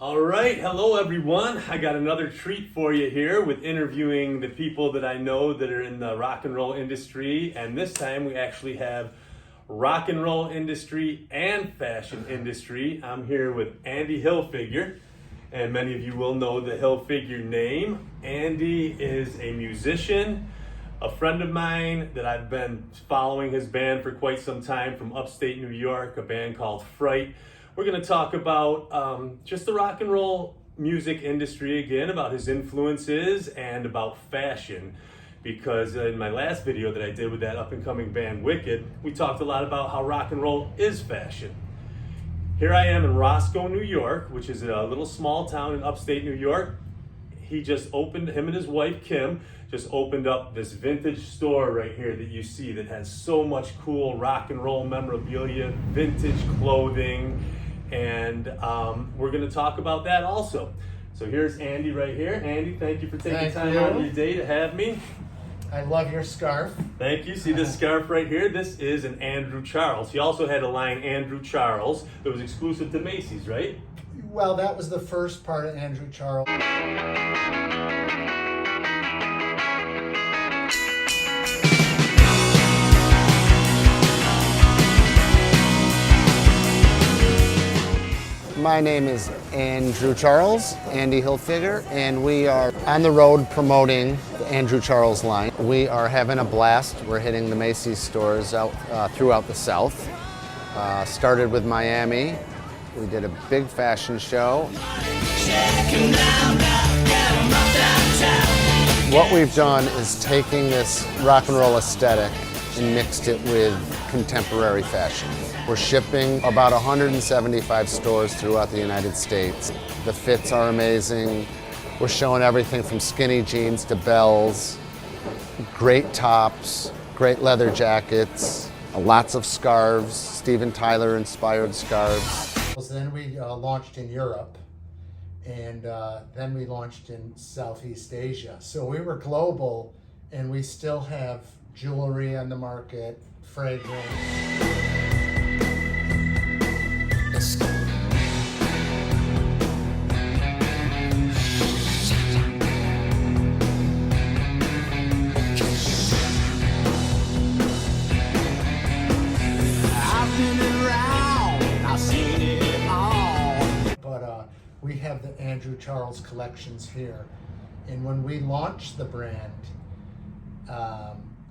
All right, hello everyone. I got another treat for you here with interviewing the people that I know that are in the rock and roll industry. And this time we actually have rock and roll industry and fashion industry. I'm here with Andy Hilfiger, and many of you will know the Hilfiger name. Andy is a musician, a friend of mine that I've been following his band for quite some time from upstate New York, a band called Fright. We're going to talk about just the rock and roll music industry again, about his influences and about fashion. Because in my last video that I did with that up and coming band Wicked, we talked a lot about how rock and roll is fashion. Here I am in Roscoe, New York, which is a little small town in upstate New York. He just opened, him and his wife Kim, just opened up this vintage store right here that you see that has so much cool rock and roll memorabilia, vintage clothing, and we're going to talk about that also. So here's Andy right here. Andy, thank you for taking time out of your day to have me. I love your scarf. Thank you. See this scarf right here? This is an Andrew Charles. He also had a line Andrew Charles that was exclusive to Macy's, right? Well, that was the first part of Andrew Charles. My name is Andrew Charles, Andy Hilfiger, and we are on the road promoting the Andrew Charles line. We are having a blast. We're hitting the Macy's stores out throughout the South. Started with Miami. We did a big fashion show. What we've done is taking this rock and roll aesthetic and mixed it with contemporary fashion. We're shipping about 175 stores throughout the United States. The fits are amazing. We're showing everything from skinny jeans to bells, great tops, great leather jackets, lots of scarves, Steven Tyler inspired scarves. Then we launched in Europe, and then we launched in Southeast Asia. So we were global, and we still have jewelry on the market, fragrance. We have the Andrew Charles collections here. And when we launched the brand,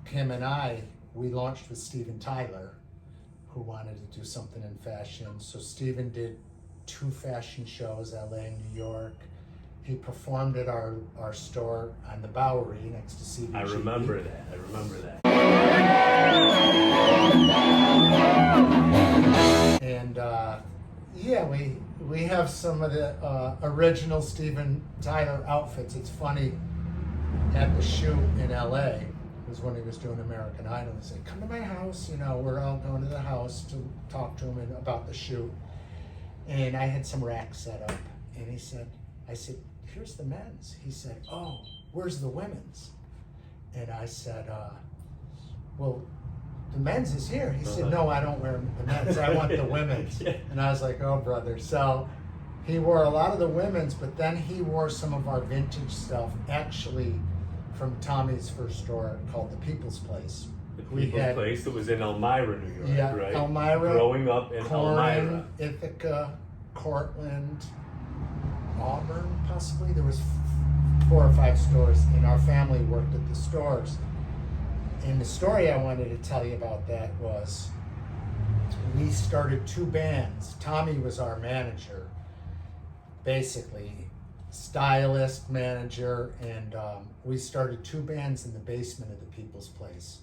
Kim and I, we launched with Steven Tyler, who wanted to do something in fashion. So Steven did 2 fashion shows, LA and New York. He performed at our store on the Bowery next to CBGB. I remember that. And yeah, we have some of the original Steven Tyler outfits. It's funny, at the shoot in LA, was when he was doing American Idol. He said, come to my house, you know, we're all going to the house to talk to him about the shoot. And I had some racks set up, and I said, here's the men's. He said, oh, where's the women's? And I said, well, the men's is here. He said, no, I don't wear the men's, I want the women's. Yeah. And I was like, oh, brother. So he wore a lot of the women's, but then he wore some of our vintage stuff, actually from Tommy's first store called the People's Place. The People's Place that was in Elmira, New York, yeah, right? Elmira. Growing up in Elmira. Ithaca, Cortland, Auburn, possibly. There was 4 or 5 stores, and our family worked at the stores. And the story I wanted to tell you about that was we started 2 bands. Tommy was our manager, basically, stylist, manager, and we started 2 bands in the basement of the People's Place.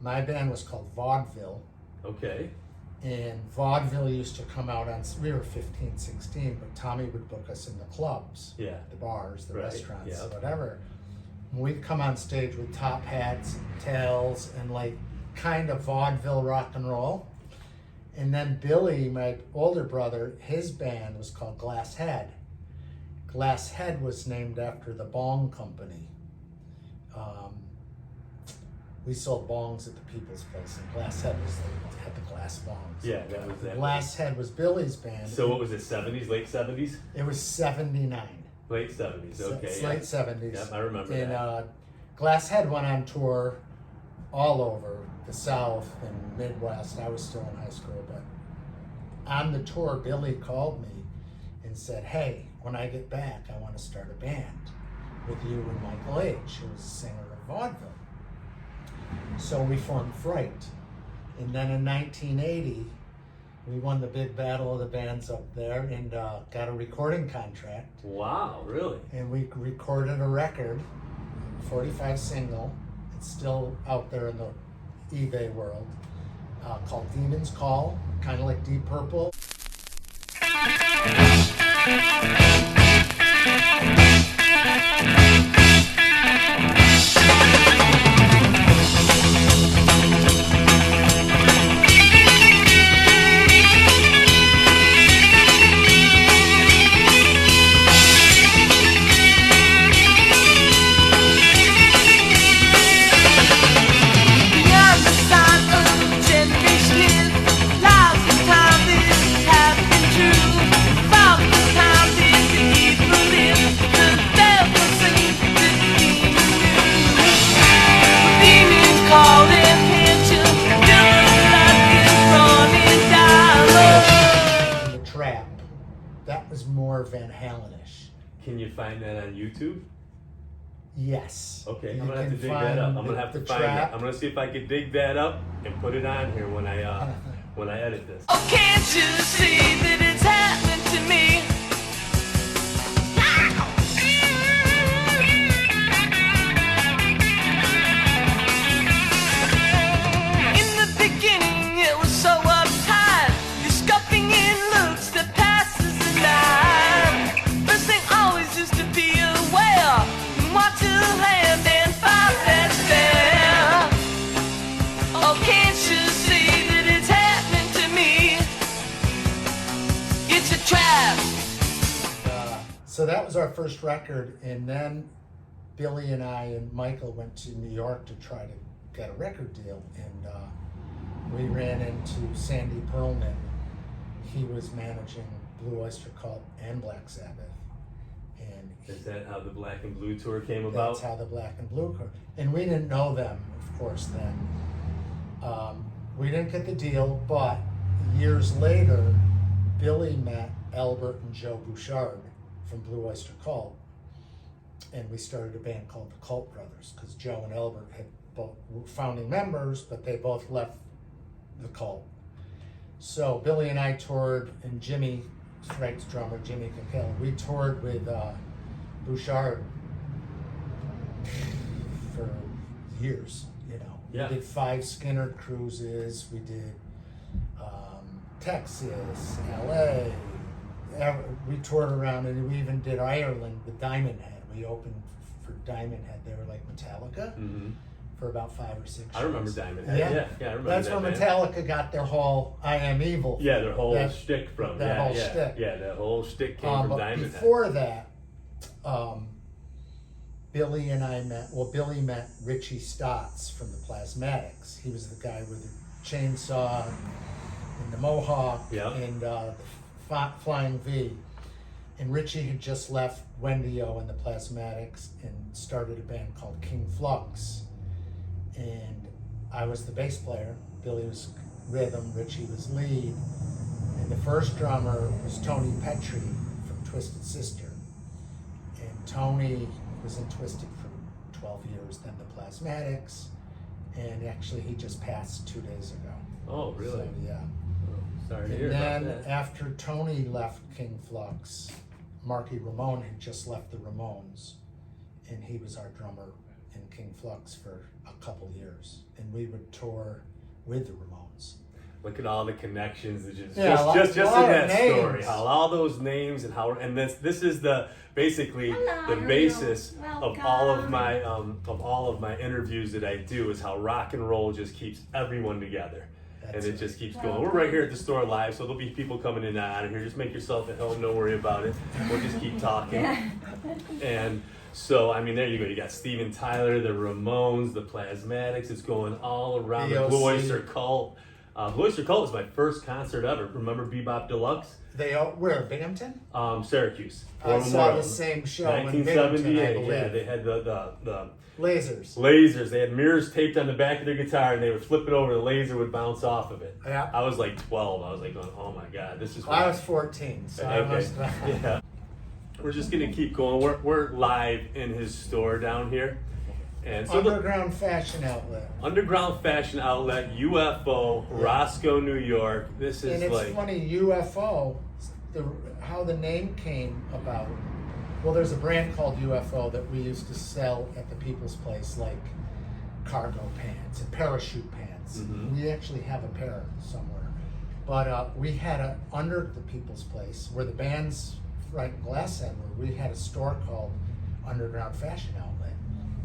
My band was called Vaudeville. Okay. And Vaudeville used to come out on, we were 15, 16, but Tommy would book us in the clubs, Yeah. the bars, the Right, restaurants, yeah. whatever. We'd come on stage with top hats, tails, and like kind of vaudeville rock and roll. And then Billy, my older brother, his band was called Glass Head. Glass Head was named after the Bong Company. we sold bongs at the People's Place, and Glass Head had the glass bongs. Yeah, that was that. Glass Head was Billy's band. So what was it, 70s, late 70s? It was 79. Late 70s, okay. It's yeah. late 70s. Yep, I remember and, that. Glass Head went on tour all over the South and Midwest. I was still in high school, but on the tour, Billy called me and said, hey, when I get back, I want to start a band with you and Michael H., who was a singer of vaudeville. So we formed Fright. And then in 1980, we won the big battle of the bands up there and got a recording contract. Wow, really? And we recorded a record, 45 single. It's still out there in the eBay world, called Demon's Call, kind of like Deep Purple. More Van Halen-ish. Can you find that on YouTube? Yes. Okay, You I'm gonna have to can dig that up. I'm find gonna have to the find trap. it. I'm gonna see if I can dig that up and put it on here when I edit this. Oh, can't you see that it's happening to me? In the beginning, it was so uptight. You're scuffing in looks that passes the night. First thing always used to be aware. Watch your hand and find that stare. Oh, can't you see that it's happening to me? It's a trap. So that was our first record, and then Billy and I and Michael went to New York to try to get a record deal, and we ran into Sandy Pearlman. He was managing Blue Oyster Cult and Black Sabbath, and Is that how the Black and Blue tour came about? that's how the Black and Blue Cult. And we didn't know them, of course, then. We didn't get the deal, but years later, Billy met Albert and Joe Bouchard from Blue Oyster Cult, and we started a band called the Cult Brothers, because Joe and Albert had both were founding members, but they both left the Cult. So Billy and I toured, and Jimmy, Frank's drummer, Jimmy Kinkel, we toured with Bouchard for years, you know. Yeah. We did 5 Skinner cruises, we did Texas, LA, we toured around, and we even did Ireland with Diamond Head. We opened for Diamond Head. They were like Metallica for about 5 or 6 years. I remember Diamond Head. Yeah, I remember That's that where band. Metallica got their whole "I Am Evil." Yeah, their whole That- shtick from that yeah, whole yeah, shtick. yeah. That whole shtick came from But Diamond Head. before that, Billy and I met. Well, Billy met Richie Stotts from the Plasmatics. He was the guy with the chainsaw and the mohawk Yeah. and the Flying V. And Richie had just left Wendy-O and the Plasmatics and started a band called King Flux. And I was the bass player. Billy was rhythm, Richie was lead. And the first drummer was Tony Petrie from Twisted Sister. And Tony was in Twisted for 12 years, then the Plasmatics. And actually he just passed 2 days ago. Oh, really? So, yeah. Oh, sorry to And hear then about that. after Tony left King Flux, Marky Ramone had just left the Ramones, and he was our drummer in King Flux for a couple years, and we would tour with the Ramones. Look at all the connections that just Yeah, just a in lot of that names. story. How all those names and how and this is the basically the basis of all of my interviews that I do is how rock and roll just keeps everyone together. That's And it just keeps going. We're right here at the store live, so there'll be people coming in and out of here. Just make yourself at home. Don't worry about it. We'll just keep talking. And So, I mean, there you go. You got Steven Tyler, the Ramones, the Plasmatics. It's going all around. The Blue BOC. Oyster Cult. Blue Oyster Cult was my first concert ever. Remember Bebop Deluxe? They all, where, Binghamton? Syracuse. I War saw Memorial. the same show in Binghamton, I 1978. believe. Yeah, they had the Lasers. lasers. They had mirrors taped on the back of their guitar, and they would flip it over. The laser would bounce off of it. Yeah. I was like 12. I was like, going, oh my god, this is. I was 14, so I Okay. must have. Yeah. We're just gonna keep going. We're live in his store down here, and so the Underground fashion outlet. underground fashion outlet UFO, Roscoe, New York. This is And it's like funny, UFO, how the name came about. Well, there's a brand called UFO that we used to sell at the People's Place, like cargo pants and parachute pants. Mhm. We actually have a pair somewhere. But we had a, under the People's Place, where the bands right in Glass End were, we had a store called Underground Fashion Outlet,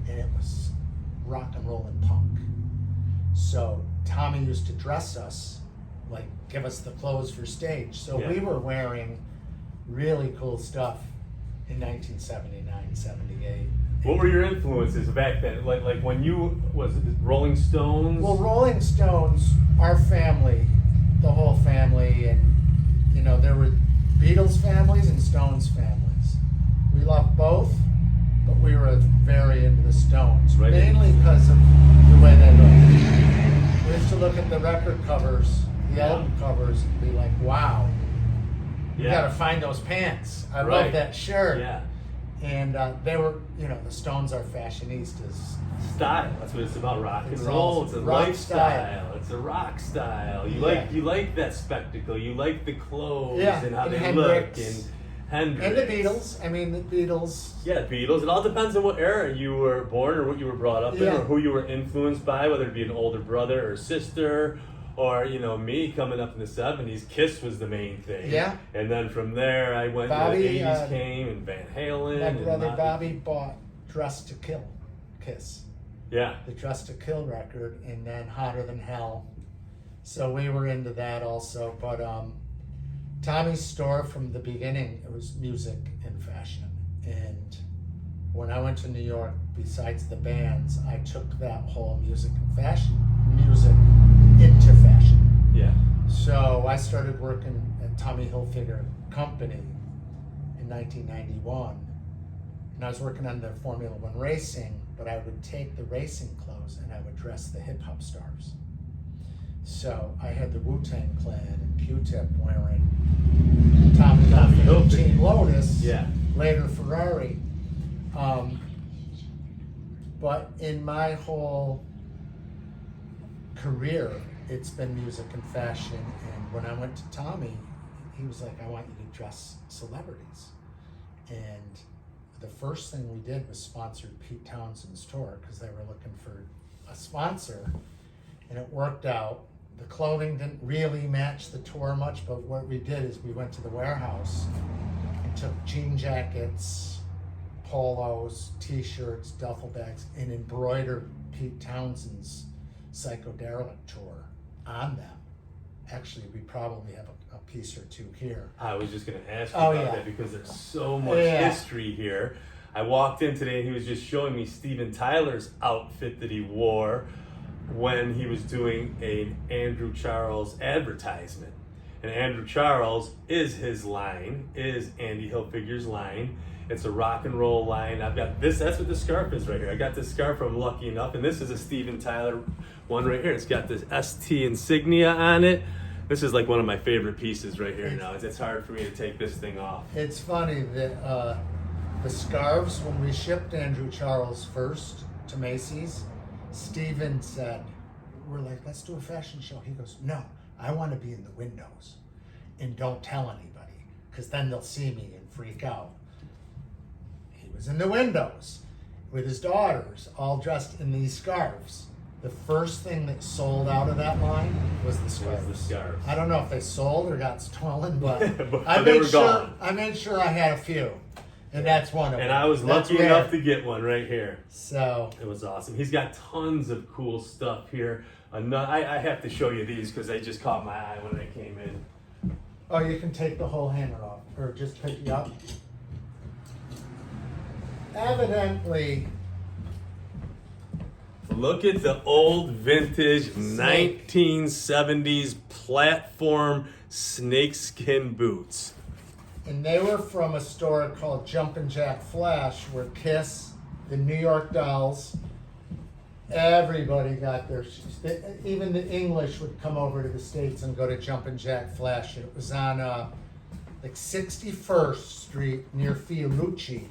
and it was rock and roll and punk. So Tommy used to dress us, like give us the clothes for stage. So Yeah. we were wearing really cool stuff in 1979, 78. what were your influences back then? Like when you was it Rolling Stones? Well, Rolling Stones, our family, the whole family, and you know, there were Beatles families and Stones families. We loved both, but we were very into the Stones, Right. mainly because of the way they looked. We used to look at the record covers, the Yeah. album covers, and be like, wow, you yeah, gotta find those pants. I Right. love that shirt. yeah, And they were, you know, the Stones are fashionistas. style. That's what it's about. Rock and It's roll. all It's a rock lifestyle. It's a rock style. You Yeah. you like that spectacle. You like the clothes Yeah, and how and they Hendrix. look and Hendrix. And the Beatles. I mean, the Beatles. Yeah, Beatles. It all depends on what era you were born or what you were brought up in Yeah. or who you were influenced by, whether it be an older brother or sister or, you know, me coming up in the 70s, Kiss was the main thing. Yeah. And then from there, I went, Bobby, the 80s came and Van Halen. My and brother Motley- Bobby bought Dress to Kill, Kiss, Yeah. the Dress to Kill record, and then Hotter Than Hell. So we were into that also. But Tommy's store from the beginning, it was music and fashion. And when I went to New York, besides the bands, I took that whole music into fashion. Yeah. So I started working at Tommy Hilfiger Company in 1991, and I was working on the Formula One racing, but I would take the racing clothes and I would dress the hip hop stars. So I had the Wu-Tang Clan and Q-Tip wearing Tommy Hilfiger, Hilfiger. Team Lotus, Yeah. later Ferrari. But in my whole career, it's been music and fashion. And when I went to Tommy, he was like, I want you to dress celebrities. And the first thing we did was sponsored Pete Townshend's tour because they were looking for a sponsor. And it worked out. The clothing didn't really match the tour much, but what we did is we went to the warehouse and took jean jackets, polos, t-shirts, duffel bags, and embroidered Pete Townshend's Psychodelic tour on them. Actually, we probably have a piece or two here. I was just going to ask you Oh, about yeah. that because there's so much Yeah. history here. I walked in today and he was just showing me Steven Tyler's outfit that he wore when he was doing an Andrew Charles advertisement. And Andrew Charles is his line, is Andy Hilfiger's line. It's a rock and roll line. I've got this, that's what the scarf is right here. I got this scarf from Lucky Enough, and this is a Steven Tyler one right here. It's got this ST insignia on it. This is like one of my favorite pieces right here now. It's hard for me to take this thing off. It's funny that the scarves, when we shipped Andrew Charles first to Macy's, Steven said, we're like, let's do a fashion show. He goes, no, I want to be in the windows and don't tell anybody because then they'll see me and freak out. He was in the windows with his daughters all dressed in these scarves. The first thing that sold out of that line was the scarves. scarves. I don't know if they sold or got stolen, but, But I they made were sure gone. I made sure I had a few, and that's one of them. And I was That's lucky rare. enough to get one right here. So It was awesome. He's got tons of cool stuff here. I have to show you these because they just caught my eye when I came in. oh, you can take the whole hanger off, or just pick you up. evidently, Look at the old vintage Snake. 1970s platform snakeskin boots. and they were from a store called Jumpin' Jack Flash, where Kiss, the New York Dolls, everybody got their shoes. Even the English would come over to the States and go to Jumpin' Jack Flash. It was on like 61st Street near Fiorucci,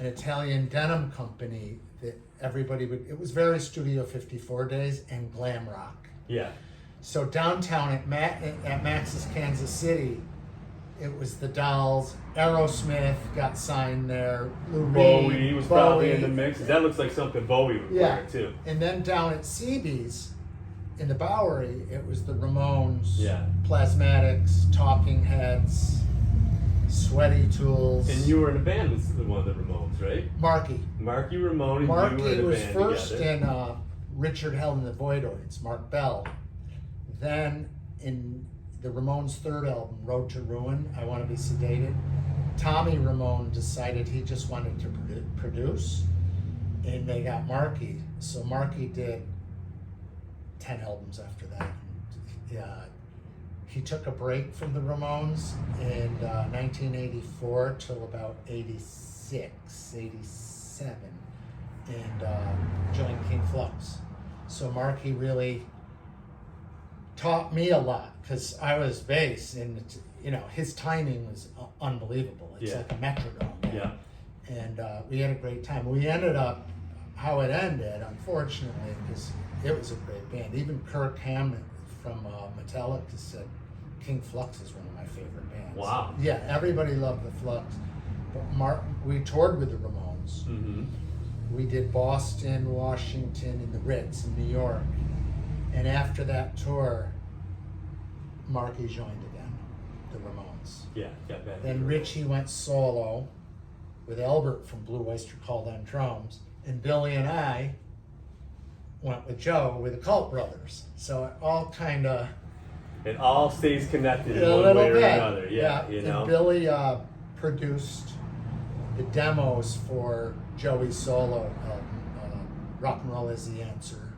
an Italian denim company that everybody would, it was very Studio 54 days and glam rock. Yeah. So downtown at Max's Kansas City, it was the Dolls. Aerosmith got signed there. Lou Reed, Bowie was probably in Bowie. the mix. That looks like something Bowie would Yeah. wear too. And then down at CB's in the Bowery, it was the Ramones, Yeah. Plasmatics, Talking Heads, Sweaty Tools. And you were in a band with one of the Ramones, right? Marky. Marky Ramone and you were Marky in a was band first together. in Richard Held and the Voidoids, Mark Bell. Then in the Ramones' third album, Road to Ruin, I Want to Be Sedated, Tommy Ramone decided he just wanted to produce, and they got Marky. So Marky did 10 albums after that. He took a break from the Ramones in 1984 till about 86, 87, and joined King Flux. So Marky really taught me a lot because I was bass, and his timing was unbelievable. It's Yeah. like a metronome. Yeah. And we had a great time. We ended up how it ended, unfortunately, because it was a great band. Even Kirk Hammett from Metallica said King Flux is one of my favorite bands. Wow. Yeah, everybody loved the Flux. But we toured with the Ramones. Mm-hmm. We did Boston, Washington, and the Ritz in New York. And after that tour, Marky joined again, the Ramones. Yeah, got that. Then Richie went solo with Albert from Blue Oyster Cult on drums, and Billy and I went with Joe with the Cult Brothers. So it all kind of It all stays connected in a one little way or bit. another. Yeah, you know. And Billy produced the demos for Joey's solo album, Rock and Roll Is the Answer.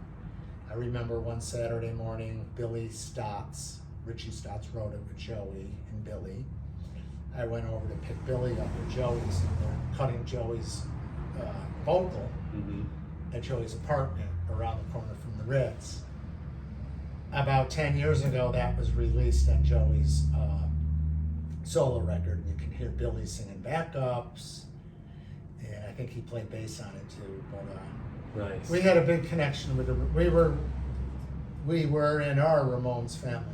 I remember one Saturday morning, Richie Stotts wrote it with Joey and Billy. I went over to pick Billy up with Joey's, and they're cutting Joey's vocal Mm-hmm. at Joey's apartment around the corner from the Ritz. About 10 years ago, that was released on Joey's solo record, and you can hear Billy singing backups, and I think he played bass on it too. But Nice. we had a big connection with we were in our Ramones family.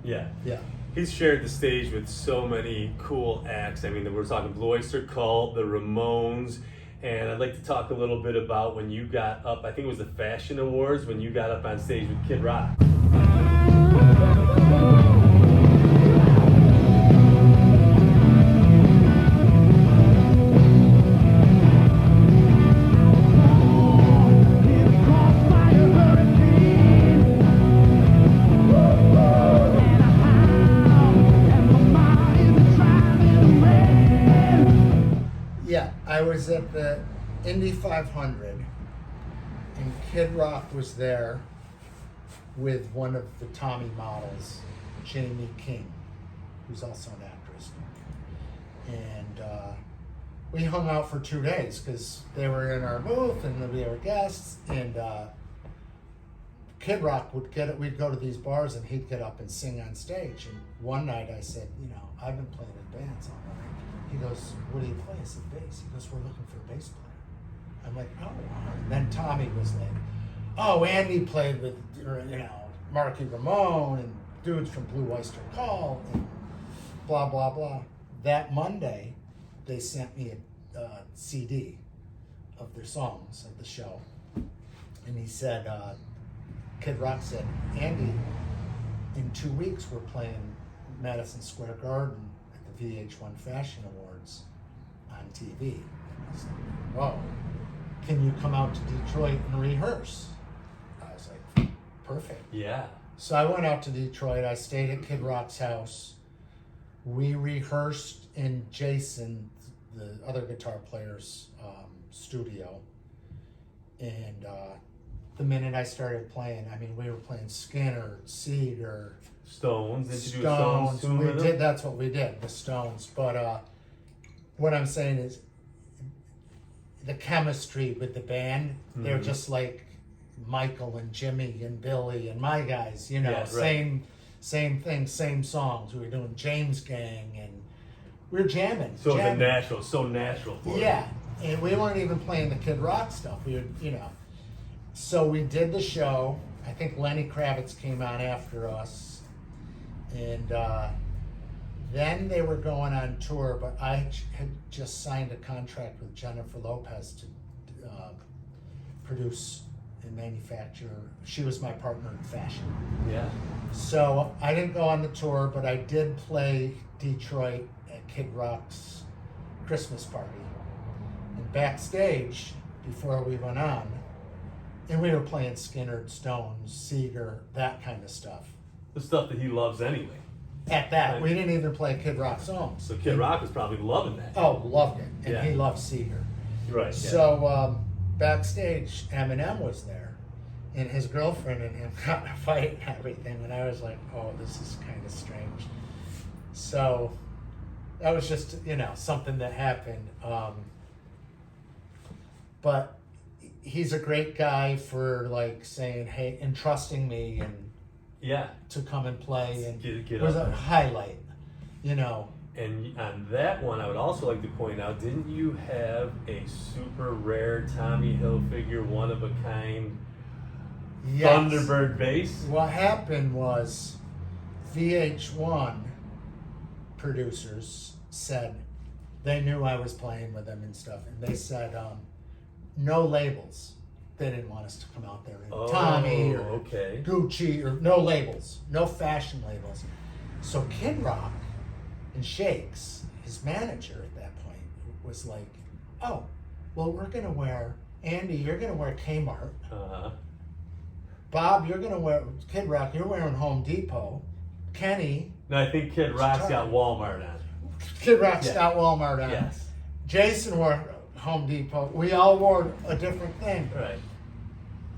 Yeah. Yeah. He's shared the stage with so many cool acts. I mean, we're talking Blue Oyster Cult, the Ramones, and I'd like to talk a little bit about when you got up, I think it was the Fashion Awards, when you got up on stage with Kid Rock. Yeah, I was at the Indy 500, and Kid Rock was there with one of the Tommy models, Jamie King, who's also an actress. And we hung out for 2 days because they were in our booth and we were guests. And Kid Rock we'd go to these bars and he'd get up and sing on stage. And one night I said, I've been playing in bands all night. He goes, what do you play? I said, bass. He goes, we're looking for a bass player. I'm like, oh. And then Tommy was like, oh, Andy played with, Marky Ramone and dudes from Blue Oyster Cult and blah, blah, blah. That Monday, they sent me a CD of their songs of the show. And he said, Kid Rock said, Andy, in 2 weeks we're playing Madison Square Garden at the VH1 Fashion Awards on TV. I said, whoa, can you come out to Detroit and rehearse? I was like, perfect. Yeah. So I went out to Detroit. I stayed at Kid Rock's house. We rehearsed in Jason, the other guitar player's studio, and the minute I started playing, I mean, we were playing Skinner, Seeger, Stones. Did you do a Stones tune we with did. them? That's what we did, the Stones. But what I'm saying is, the chemistry with the band, they're just like Michael and Jimmy and Billy and my guys, you know, Yeah, right. same thing, same songs. We were doing James Gang and we were jamming. So jamming. it's so natural for Yeah, and we weren't even playing the Kid Rock stuff. We would, you know. So we did the show. I think Lenny Kravitz came on after us, and then they were going on tour. But I had just signed a contract with Jennifer Lopez to produce and manufacture. She was my partner in fashion. you. Yeah. So I didn't go on the tour, but I did play Detroit at Kid Rock's Christmas party. And backstage, before we went on, and we were playing Skinner, Stones, Seeger, that kind of stuff. The stuff that he loves anyway. At that, we didn't even play Kid Rock songs. So Kid Rock was probably loving that. Oh, loved it. And Yeah. he loved Seeger. Right. Yeah. So backstage, Eminem was there, and his girlfriend and him got in a fight and everything. And I was like, oh, this is kind of strange. So that was just, you know, something that happened. But he's a great guy for like saying, hey, and trusting me and Yeah. to come and play. And Get it was up a there. highlight, you know. And on that one, I would also like to point out, didn't you have a super rare Tommy Hilfiger, one of a kind Yes. Thunderbird bass? What happened was VH1 producers said they knew I was playing with them and stuff, and they said no labels. They didn't want us to come out there in Tommy or okay. Gucci or no labels, no fashion labels. So Kid Rock and Shakes, his manager at that point, was like, "Oh, well, we're gonna wear Andy. You're gonna wear Kmart. Uh-huh. Bob, you're gonna wear Kid Rock. You're wearing Home Depot. Kenny, No, I think Kid Rock's got Walmart on. Kid Rock's Yeah. got Walmart on. Yes. Jason wore Home Depot. We all wore a different thing. Right.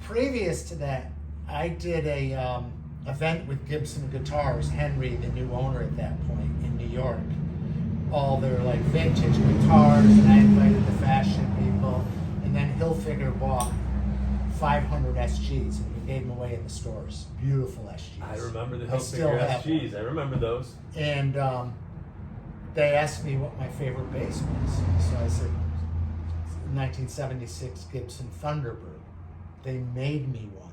Previous to that, I did a event with Gibson Guitars, Henry, the new owner at that point in New York. All their like vintage guitars, and I invited the fashion people, and then Hilfiger bought 500 SGs, and we gave them away in the stores. Beautiful SGs. I remember the I still Hilfiger have SGs. I remember those. And they asked me what my favorite bass was. So I said, 1976 Gibson Thunderbird. They made me one.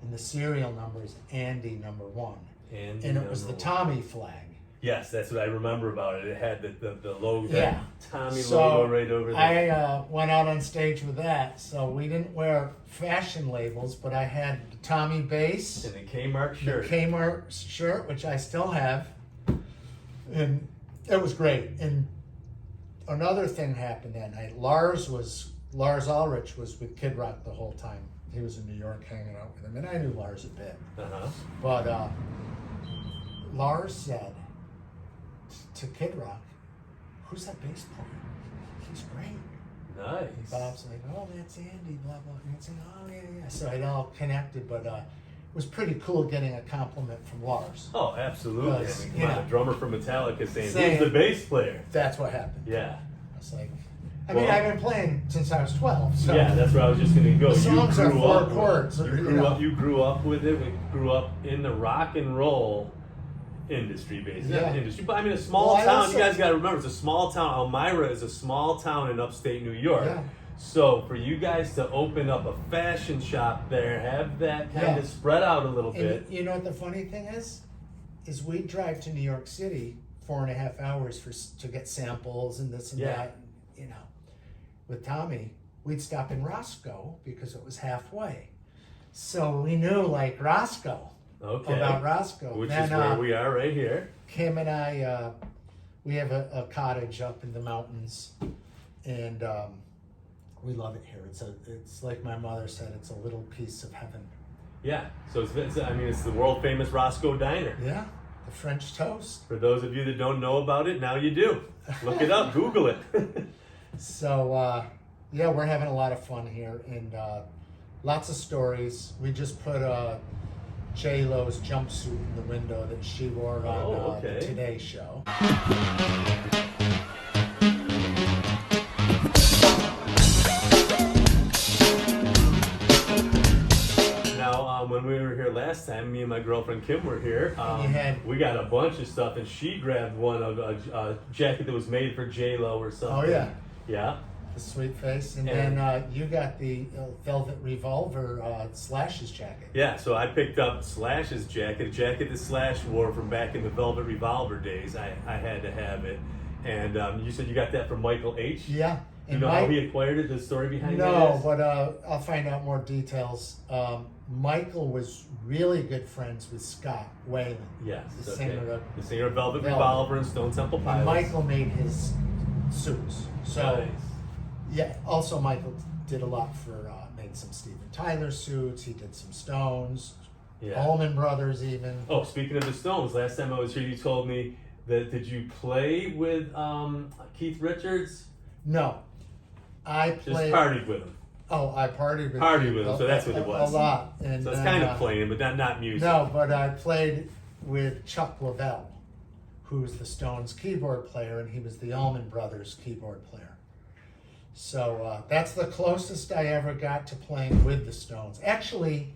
And the serial number is Andy #1. And And it was the Tommy flag. Yes, that's what I remember about it. It had the logo, Yeah. that Tommy So logo right over there. I went out on stage with that. So we didn't wear fashion labels, but I had the Tommy bass, And the Kmart the shirt. Kmart shirt, which I still have. And it was great. And another thing happened that night. Lars Ulrich was with Kid Rock the whole time. He was in New York hanging out with him, and I knew Lars a bit. Uh-huh. But Lars said to Kid Rock, "Who's that bass player? He's great." Nice. Bob's like, "Oh, that's Andy." Blah blah. And he's like, "Oh yeah, yeah." So it all connected, but it was pretty cool getting a compliment from Lars. Oh, absolutely. I Because, mean, you come on, know, a drummer from Metallica saying, saying- who's the bass player? That's what happened. Yeah. I was like, Well- I've been playing since I was 12. So Yeah, that's where I was just going to go. The songs are grew four up with it. chords, You you grew know. up. You grew up with it. We grew up in the rock and roll industry, basically. Yeah. Not industry, but I mean, a small Well, I town. also- You guys got to remember, it's a small town. Elmira is a small town in upstate New York. Yeah. So for you guys to open up a fashion shop there, have that kind Yeah. of spread out a little bit. And you know what the funny thing is we drive to New York City 4.5 hours to get samples and this and Yeah. that. You know, with Tommy, we'd stop in Roscoe because it was halfway. So we knew like Roscoe, Okay. about Roscoe. Which Then, is where we are right here. Kim and I, we have a cottage up in the mountains, and we love it here. It's like my mother said, it's a little piece of heaven. Yeah. So it's I mean, it's the world famous Roscoe Diner. Yeah. The French toast. For those of you that don't know about it, now you do. Look it up, Google it. So, yeah, we're having a lot of fun here, and lots of stories. We just put J-Lo's jumpsuit in the window that she wore on the Today Show. Now, when we were here last time, me and my girlfriend Kim were here. We got a bunch of stuff, and she grabbed one of a jacket that was made for J-Lo or something. Oh, yeah. Yeah. The sweet face. And then you got the Velvet Revolver Slash's jacket. Yeah, so I picked up Slash's jacket, a jacket that Slash wore from back in the Velvet Revolver days. I had to have it. And you said you got that from Michael H? Yeah. You know how he acquired it, the story behind it? No, but I'll find out more details. Michael was really good friends with Scott Whalen. Yes, the singer of Velvet Revolver and Stone Temple Pilots. And Michael made his suits. So, nice. Yeah, also Michael did a lot for, made some Steven Tyler suits, he did some Stones, Allman Brothers even. Oh, speaking of the Stones, last time I was here you told me that, did you play with Keith Richards? No. I played... Just partied with him. Oh, I partied with him, so that's what it was. A lot. And, so it's kind of playing, but not music. No, but I played with Chuck Leavell, who's the Stones keyboard player, and he was the Allman Brothers keyboard player. So that's the closest I ever got to playing with the Stones. Actually,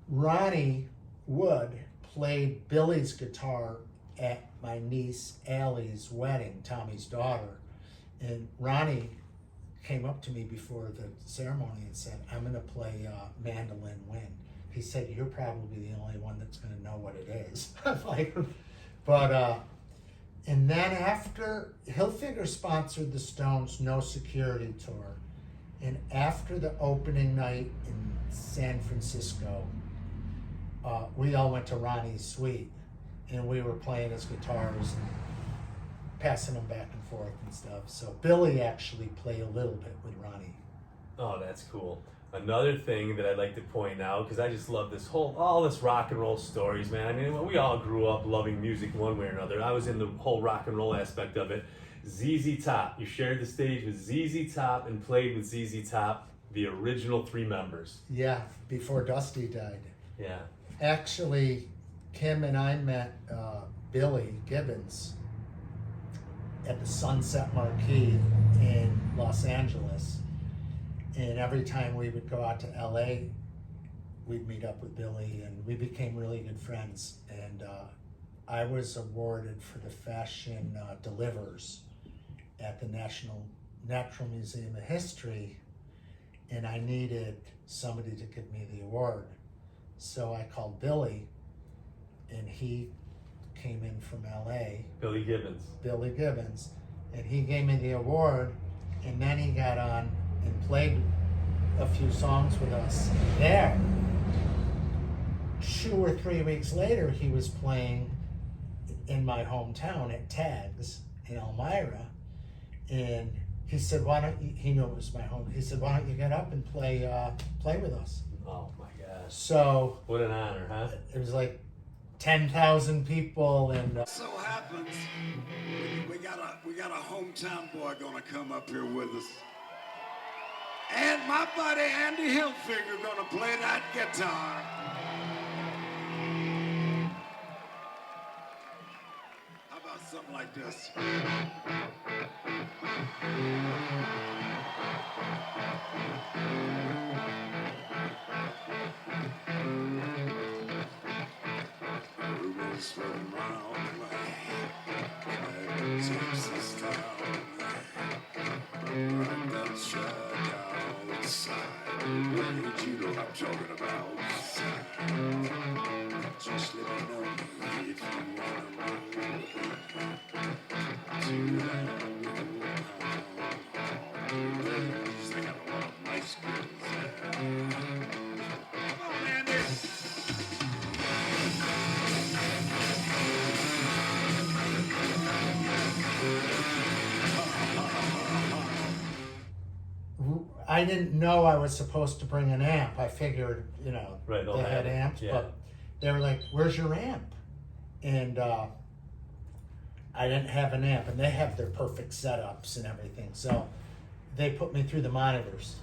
Ronnie Wood played Billy's guitar at my niece Allie's wedding, Tommy's daughter. And Ronnie came up to me before the ceremony and said, I'm going to play Mandolin Wind. He said, you're probably the only one that's going to know what it is. Like, but, and then after, Hilfiger sponsored the Stones' No Security tour. And after the opening night in San Francisco, we all went to Ronnie's suite and we were playing his guitars and passing them back and forth and stuff. So Billy actually played a little bit with Ronnie. Oh, that's cool. Another thing that I'd like to point out, because I just love all this rock and roll stories, man. I mean, we all grew up loving music one way or another. I was in the whole rock and roll aspect of it. ZZ Top. You shared the stage with ZZ Top and played with ZZ Top, the original 3 members. Yeah, before Dusty died. Yeah. Actually, Kim and I met Billy Gibbons at the Sunset Marquee in Los Angeles. And every time we would go out to LA, we'd meet up with Billy, and we became really good friends. And I was awarded for the Fashion Delivers at the Natural Museum of History, and I needed somebody to give me the award. So I called Billy, and he came in from LA. Billy Gibbons. And he gave me the award, and then he got on and played a few songs with us there. 2 or 3 weeks later, he was playing in my hometown at Tags in Elmira, and he said, why don't you, he knew it was my home, he said, why don't you get up and play with us? Oh my gosh. So what an honor, huh? It was like 10,000 people, and so happens we got a hometown boy gonna come up here with us. And my buddy Andy Hilfiger gonna play that guitar. How about something like this? Rumors from around the way, Texas town, right outside. You know what I'm talking about. Just let me know if you wanna roll to that they got a lot of nice girls there. Come on, Andy. I didn't know I was supposed to bring an amp. I figured, you know, right, they had amps, but they were like, where's your amp? and I didn't have an amp, and they have their perfect setups and everything. So they put me through the monitors.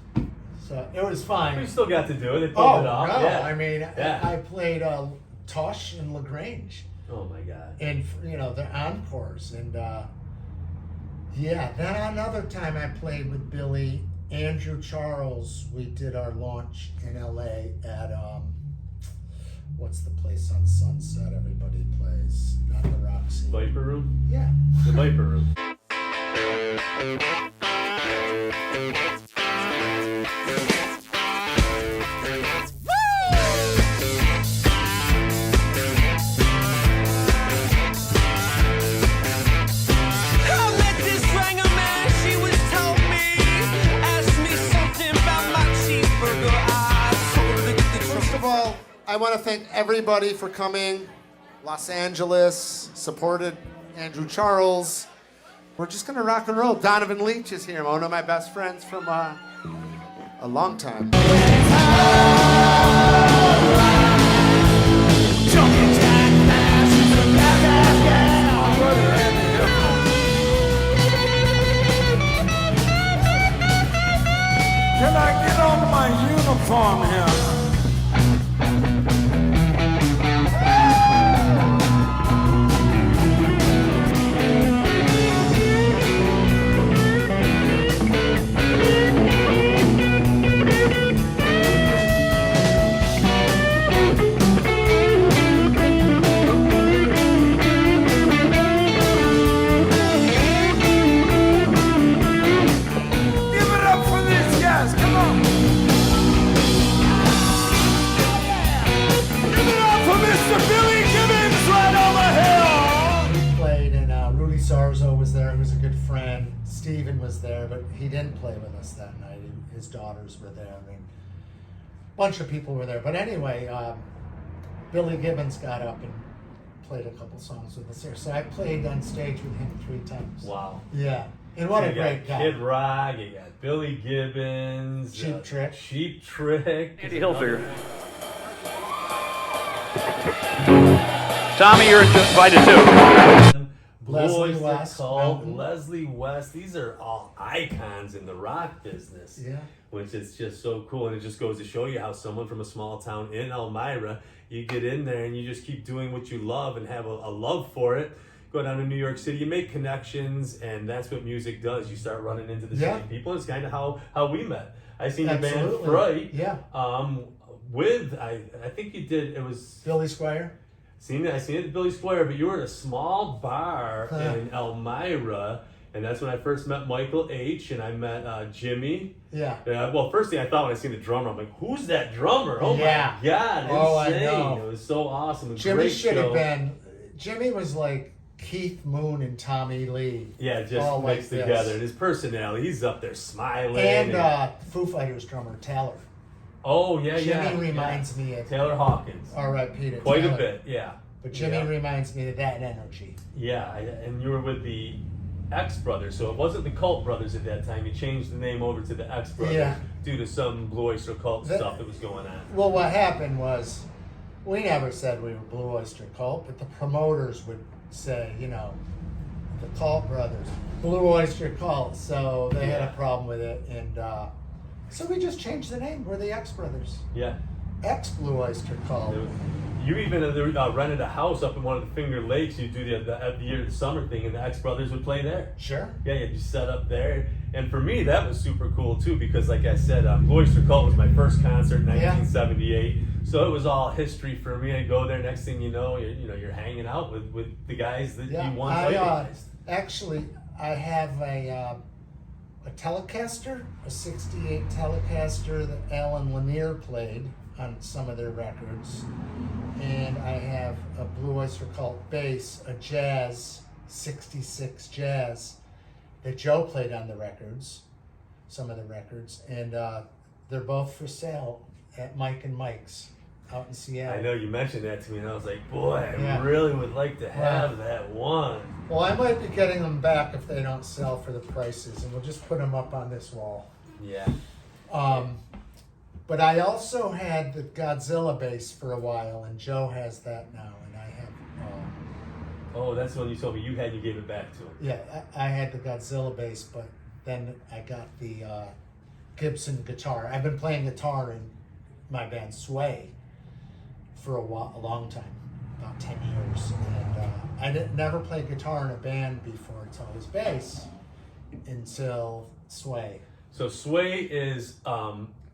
So it was fine. You still got to do it. They pulled it off. No, Yeah. I mean, Yeah. I played Tosh and LaGrange, Oh my God. and the encores, and yeah. Then another time I played with Billy, Andrew Charles. We did our launch in LA at what's the place on Sunset? Everybody plays, not the Roxy. Viper Room? Yeah. The Viper Room. I met this ringer man, she was told me, asked me something about my cheeseburger. I told her to get the First of all, I want to thank everybody for coming. Los Angeles supported Andrew Charles. We're just gonna rock and roll. Donovan Leach is here, one of my best friends from a long time. Can I get on my uniform here? Give it up for these guys, come on! Give it up for Mr. Billy Gibbons right over here! We played, and Rudy Sarzo was there. He was a good friend. Steven was there, but he didn't play with us that night. His daughters were there, and a bunch of people were there. But anyway, Billy Gibbons got up and played a couple songs with us there. So I played on stage with him 3 times. Wow. Yeah, and what You a got great guy. Kid Rock, you got Billy Gibbons. Cheap Trick. Cheap Trick. Andy Hilfiger. Tommy, you're invited too. Blue Leslie Oyster West, Cult, Mountain. Leslie West. These are all icons in the rock business. Yeah. Which is just so cool. And it just goes to show you how someone from a small town in Elmira, you get in there and you just keep doing what you love and have a love for it. Go down to New York City, you make connections, and that's what music does. You start running into the Yeah. same people. It's kind of how we met. I seen the band Absolutely. Fright. Yeah. I think you did, it was Billy Squire. I seen it at Billy Square, but you were at a small bar Huh. in Elmira, and that's when I first met Michael H. and I met Jimmy. Yeah. Well, first thing I thought when I seen the drummer, I'm like, "Who's that drummer? Oh Yeah. my God, Oh, I insane! know. It was so awesome. A Jimmy great should show. have been. Jimmy was like Keith Moon and Tommy Lee. Yeah, just all like mixed this. together. And his personality, he's up there smiling. And Foo Fighters drummer Taylor. oh yeah, Jimmy yeah. reminds me of Taylor Hawkins. R.I.P. to Quite Taylor. a bit, yeah. But Jimmy Yeah. reminds me of that energy. Yeah, and you were with the X Brothers, so it wasn't the Cult Brothers at that time. You changed the name over to the X Brothers Yeah. due to some Blue Oyster Cult stuff that was going on. Well, what happened was, we never said we were Blue Oyster Cult, but the promoters would say, the Cult Brothers, Blue Oyster Cult. So they had Yeah. a problem with it, and so we just changed the name. We're the X Brothers. Yeah. X Blue Oyster Cult. You even rented a house up in one of the Finger Lakes. You do the year the summer thing, and the X Brothers would play there. Sure. Yeah, you just set up there, and for me that was super cool too because, like I said, Blue Oyster Cult was my first concert in 1978, so it was all history for me. I go there, next thing you know, you're hanging out with the guys that Yeah, you once I idolized. actually I have a Telecaster, a '68 Telecaster that Alan Lanier played on some of their records, and I have a Blue Oyster Cult bass, a Jazz '66 Jazz that Joe played on the records, some of the records, and they're both for sale at Mike and Mike's out in Seattle. I know you mentioned that to me, and I was like, boy, I Yeah. really would like to have that one. Well, I might be getting them back if they don't sell for the prices, and we'll just put them up on this wall. Yeah. But I also had the Godzilla bass for a while, and Joe has that now, and I have Oh, that's the one you told me you had. You gave it back to him. Yeah, I had the Godzilla bass, but then I got the Gibson guitar. I've been playing guitar in my band Sway for a long time, about 10 years. And I never played guitar in a band before. It's always bass until Sway. So Sway is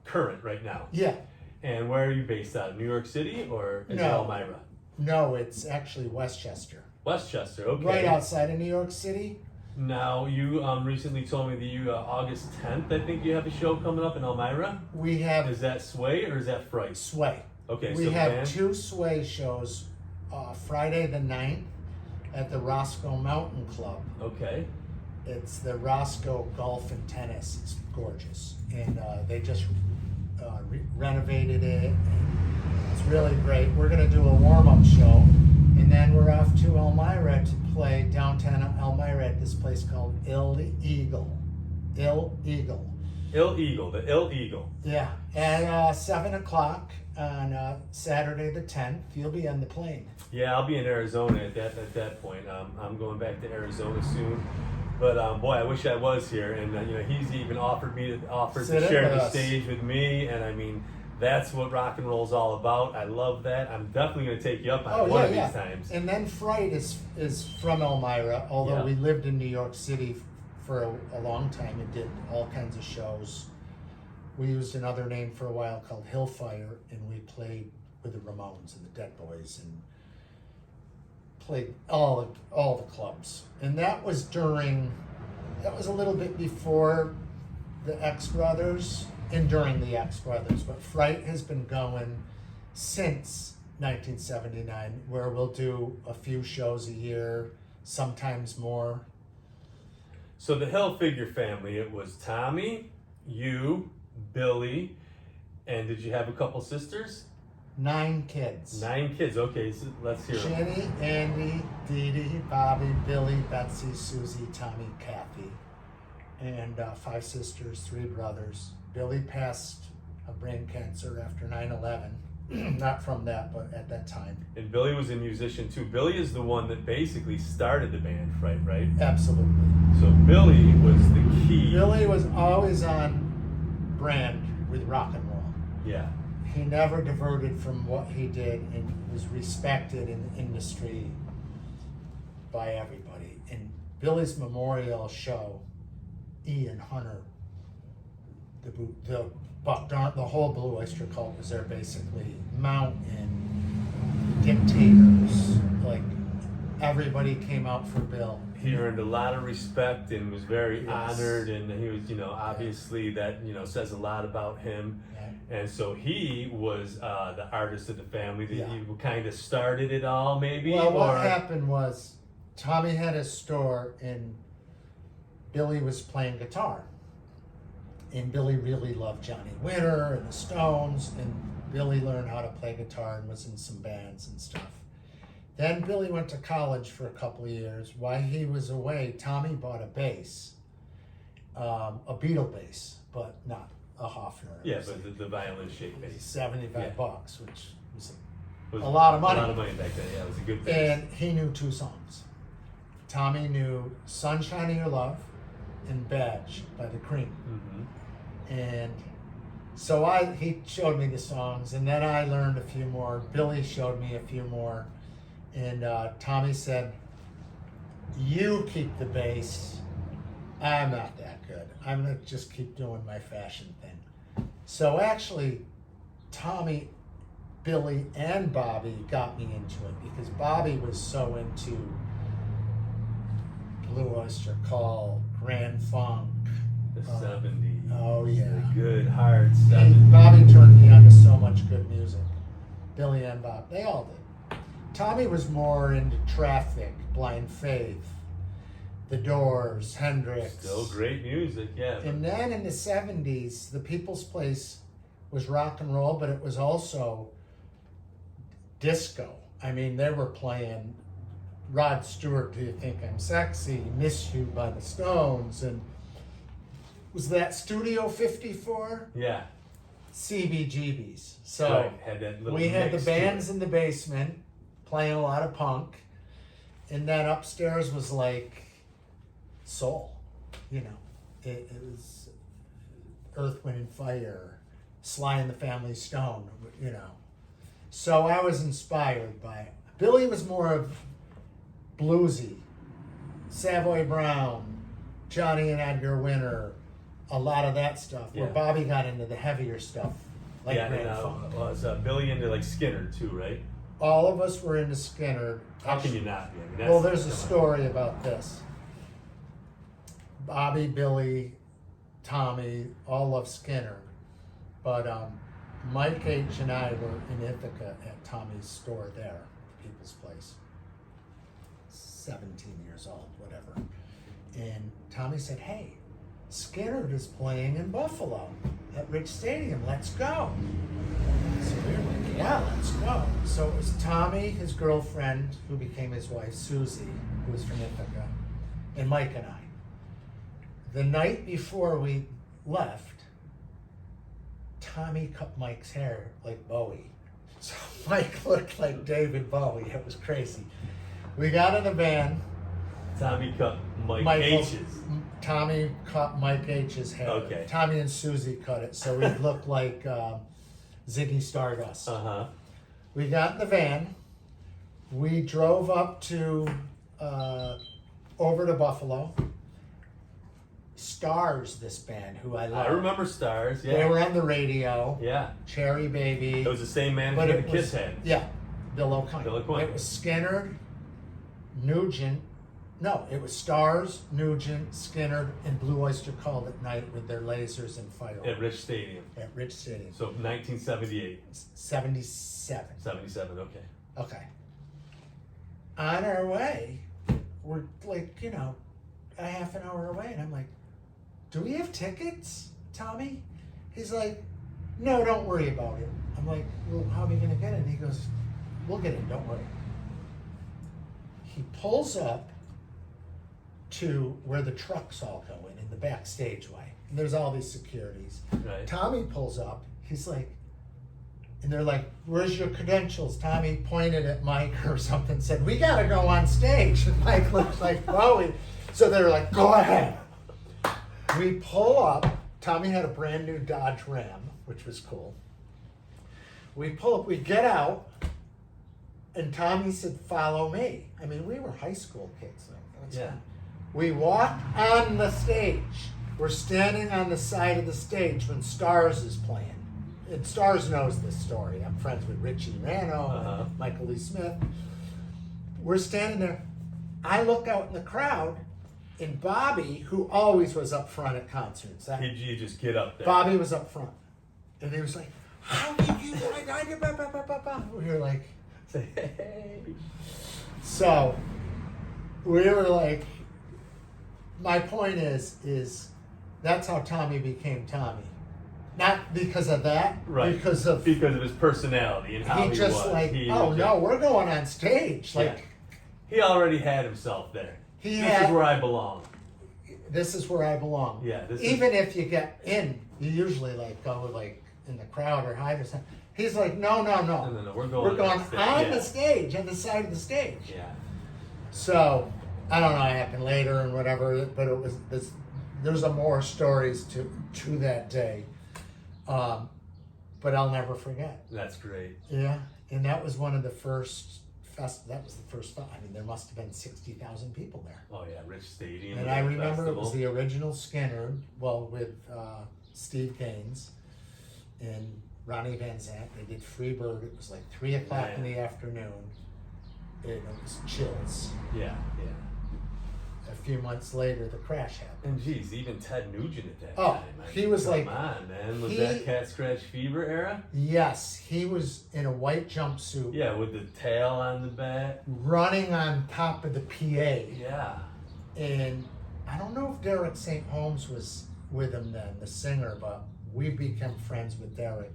current right now. Yeah. And where are you based out of? New York City or is it No. Elmira? No, it's actually Westchester. Westchester, okay. Right outside of New York City. Now, you recently told me that you, August 10th, I think you have a show coming up in Elmira. We have Is that Sway or is that Fright? Sway. Okay, We so the have band? 2 Sway shows, Friday the 9th at the Roscoe Mountain Club. Okay. It's the Roscoe Golf and Tennis. It's gorgeous. And they just renovated it. And it's really great. We're going to do a warm-up show. And then we're off to Elmira to play downtown Elmira at this place called Ill Eagle. Ill Eagle. Ill Eagle, the Ill Eagle. Yeah. At 7 o'clock on Saturday the 10th. You'll be on the plane. Yeah, I'll be in Arizona at that point. I'm going back to Arizona soon. But boy, I wish I was here. And he's even offered to Sit in share with the us. stage with me. And I mean, that's what rock and roll's all about. I love that. I'm definitely going to take you up on one of these times. And then Fright is from Elmira, although Yeah. we lived in New York City for a long time and did all kinds of shows. We used another name for a while called Hilfiger, and we played with the Ramones and the Dead Boys and played all the clubs. And that was a little bit before the X Brothers and during the X Brothers, but Fright has been going since 1979, where we'll do a few shows a year, sometimes more. So the Hilfiger family, it was Tommy, you, Billy, and did you have a couple sisters? 9 kids. 9 kids. Okay, so let's hear them. Jenny, Andy, Dee Dee, Bobby, Billy, Betsy, Susie, Tommy, Kathy. And 5 sisters, 3 brothers. Billy passed of brain cancer after 9/11. Not from that, but at that time. And Billy was a musician too. Billy is the one that basically started the band, right? Absolutely. So Billy was the key. Billy was always on brand with rock and roll. Yeah. He never diverted from what he did and was respected in the industry by everybody. And Billy's memorial show, Ian Hunter, the Buck Darn, the whole Blue Oyster Cult was there basically. Mountain, Dictators, like everybody came out for Bill. He earned a lot of respect and was very Yes. honored, and he was, obviously that, says a lot about him. Yeah. And so he was the artist of the family. That Yeah. you kind of started it all, maybe. Well, what or happened was Tommy had a store and Billy was playing guitar. And Billy really loved Johnny Winter and the Stones, and Billy learned how to play guitar and was in some bands and stuff. Then Billy went to college for a couple of years. While he was away, Tommy bought a bass, a Beatle bass, but not a Hofner. It Yeah, was but the violin-shaped bass. $75, which was Was a lot of money. A lot of money back then. Yeah, it was a good bass. and he knew 2 songs. Tommy knew Sunshine of Your Love and Badge by the Cream. Mhm. And so he showed me the songs, and then I learned a few more. Billy showed me a few more. And Tommy said, "You keep the bass. I'm not that good. I'm going to just keep doing my fashion thing." So actually, Tommy, Billy, and Bobby got me into it because Bobby was so into Blue Oyster Cult, Grand Funk. The 70s. Oh, yeah. The good, hard And 70s. Bobby turned me on to so much good music. Billy and Bob, they all did. Tommy was more into Traffic, Blind Faith, The Doors, Hendrix. Still great music, yeah. And then in the 70s, the People's Place was rock and roll, but it was also disco. I mean, they were playing Rod Stewart, Do You Think I'm Sexy, Miss You by the Stones, and was that Studio 54? Yeah. CBGBs. So Right, had that little we had the mix to bands it. in the basement playing a lot of punk, And then upstairs was like soul, you know. It was Earth, Wind, and Fire, Sly and the Family Stone, you know. So I was inspired by it. Billy was more of bluesy, Savoy Brown, Johnny and Edgar Winter, a lot of that stuff. Where Yeah. Bobby got into the heavier stuff, like yeah, Grand and Funk. was Billy into like Skinner too, right? All of us were into Skinner. How can you not be? I mean, that's, Well, there's a come on. story about this. Bobby, Billy, Tommy all love Skinner, but Mike H. and I were in Ithaca at Tommy's store there, People's Place. 17 years old, whatever. And Tommy said, "Hey, Skinner is playing in Buffalo at Rich Stadium. Let's go." So we were like, "Yeah, let's go." So it was Tommy, his girlfriend, who became his wife, Susie, who was from Ithaca, and Mike and I. The night before we left, Tommy cut Mike's hair like Bowie. So Mike looked like David Bowie. It was crazy. We got in the van. Tommy cut Mike Michael- H's. Tommy cut Mike H's hair. Okay. Tommy and Susie cut it, so we looked like Ziggy Stardust. Uh-huh. We got in the van. We drove up to over to Buffalo. Stars, this band, who I love. I remember Stars, yeah. They were on the radio. Yeah. Cherry Baby. It was the same But manager it the Kiss was, had. yeah, Bill O'Kine. Bill O'Kine. It was Skinner, Nugent. No, it was Stars, Nugent, Skinner, and Blue Oyster Cult at night with their lasers and fireworks At Rich Stadium. at Rich Stadium. So 1978. 77. 77, okay. Okay. On our way, we're like, a half an hour away, and I'm like, "Do we have tickets, Tommy?" He's like, "No, don't worry about it." I'm like, "Well, how are we gonna get it?" And he goes, "We'll get it, don't worry." He pulls up to where the trucks all go in the backstage way. And there's all these securities. Right. Tommy pulls up, he's like, and they're like, "Where's your credentials?" Tommy pointed at Mike or something, said, "We gotta go on stage." And Mike looked like Bowie. So they're like, "Go ahead." We pull up. Tommy had a brand new Dodge Ram, which was cool. We pull up, we get out, and Tommy said, "Follow me." I mean, we were high school kids. Like, that's Yeah. fine. We walk on the stage. We're standing on the side of the stage when Stars is playing. And Stars knows this story. I'm friends with Richie Rano Uh-huh. and Michael Lee Smith. We're standing there. I look out in the crowd, and Bobby, who always was up front at concerts, You just get up there. Bobby was up front. And he was like, "How did you?" We were like, Say, hey. so we were like, my point is that's how Tommy became Tommy. Not because of that, Right. because of Because of his personality and how he he just was. like, He "Oh was no, we're going on stage." Like, Yeah. He already had himself there. He this had- is where I belong. this is where I belong. Yeah, this is- Even if you get in, you usually like go like in the crowd or hide or something. He's like, "No, No, we're going we're going on stage, on yeah. the stage, on the side of the stage." Yeah. So I don't know what happened later and whatever, but it was this. There's a more stories to that day, but I'll never forget. That's great. Yeah, and that was one of the first That was the first. I mean, there must have been 60,000 people there. Oh yeah, Rich Stadium. And I remember it was the original Skinner, well, with Steve Gaines and Ronnie Van Zant. They did Freebird. It was like 3 o'clock in the afternoon. And it was chills. Yeah. A few months later, the crash happened. And geez, even Ted Nugent at that Oh, time. I he mean, was come like- on, man. Was he- that Cat Scratch Fever era? Yes, he was in a white jumpsuit, Yeah, with the tail on the back. running on top of the PA. Yeah. And I don't know if Derek St. Holmes was with him then, the singer, but we became friends with Derek.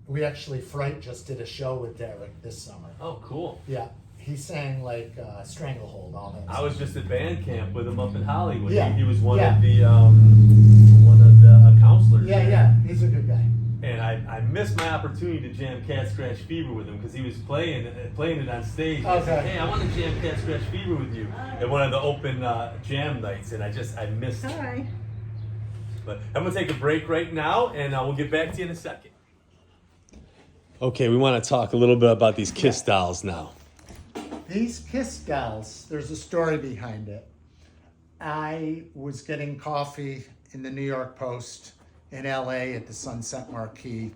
We actually, Fright just did a show with Derek this summer. Oh, cool. Yeah, he sang like Stranglehold, all that. I was just at band camp with him up in Hollywood. Yeah, He was one yeah. of the counselors. Yeah, there. yeah, he's a good guy. and I missed my opportunity to jam Cat Scratch Fever with him because he was playing it on stage. I said, Okay. hey, I want to jam Cat Scratch Fever with you at one of the open jam nights, and I missed it. Hi. But I'm gonna take a break right now, and we'll get back to you in a second. Okay, we want to talk a little bit about these Kiss dolls now. These Kiss dolls, there's a story behind it. I was getting coffee in the New York Post in LA at the Sunset Marquee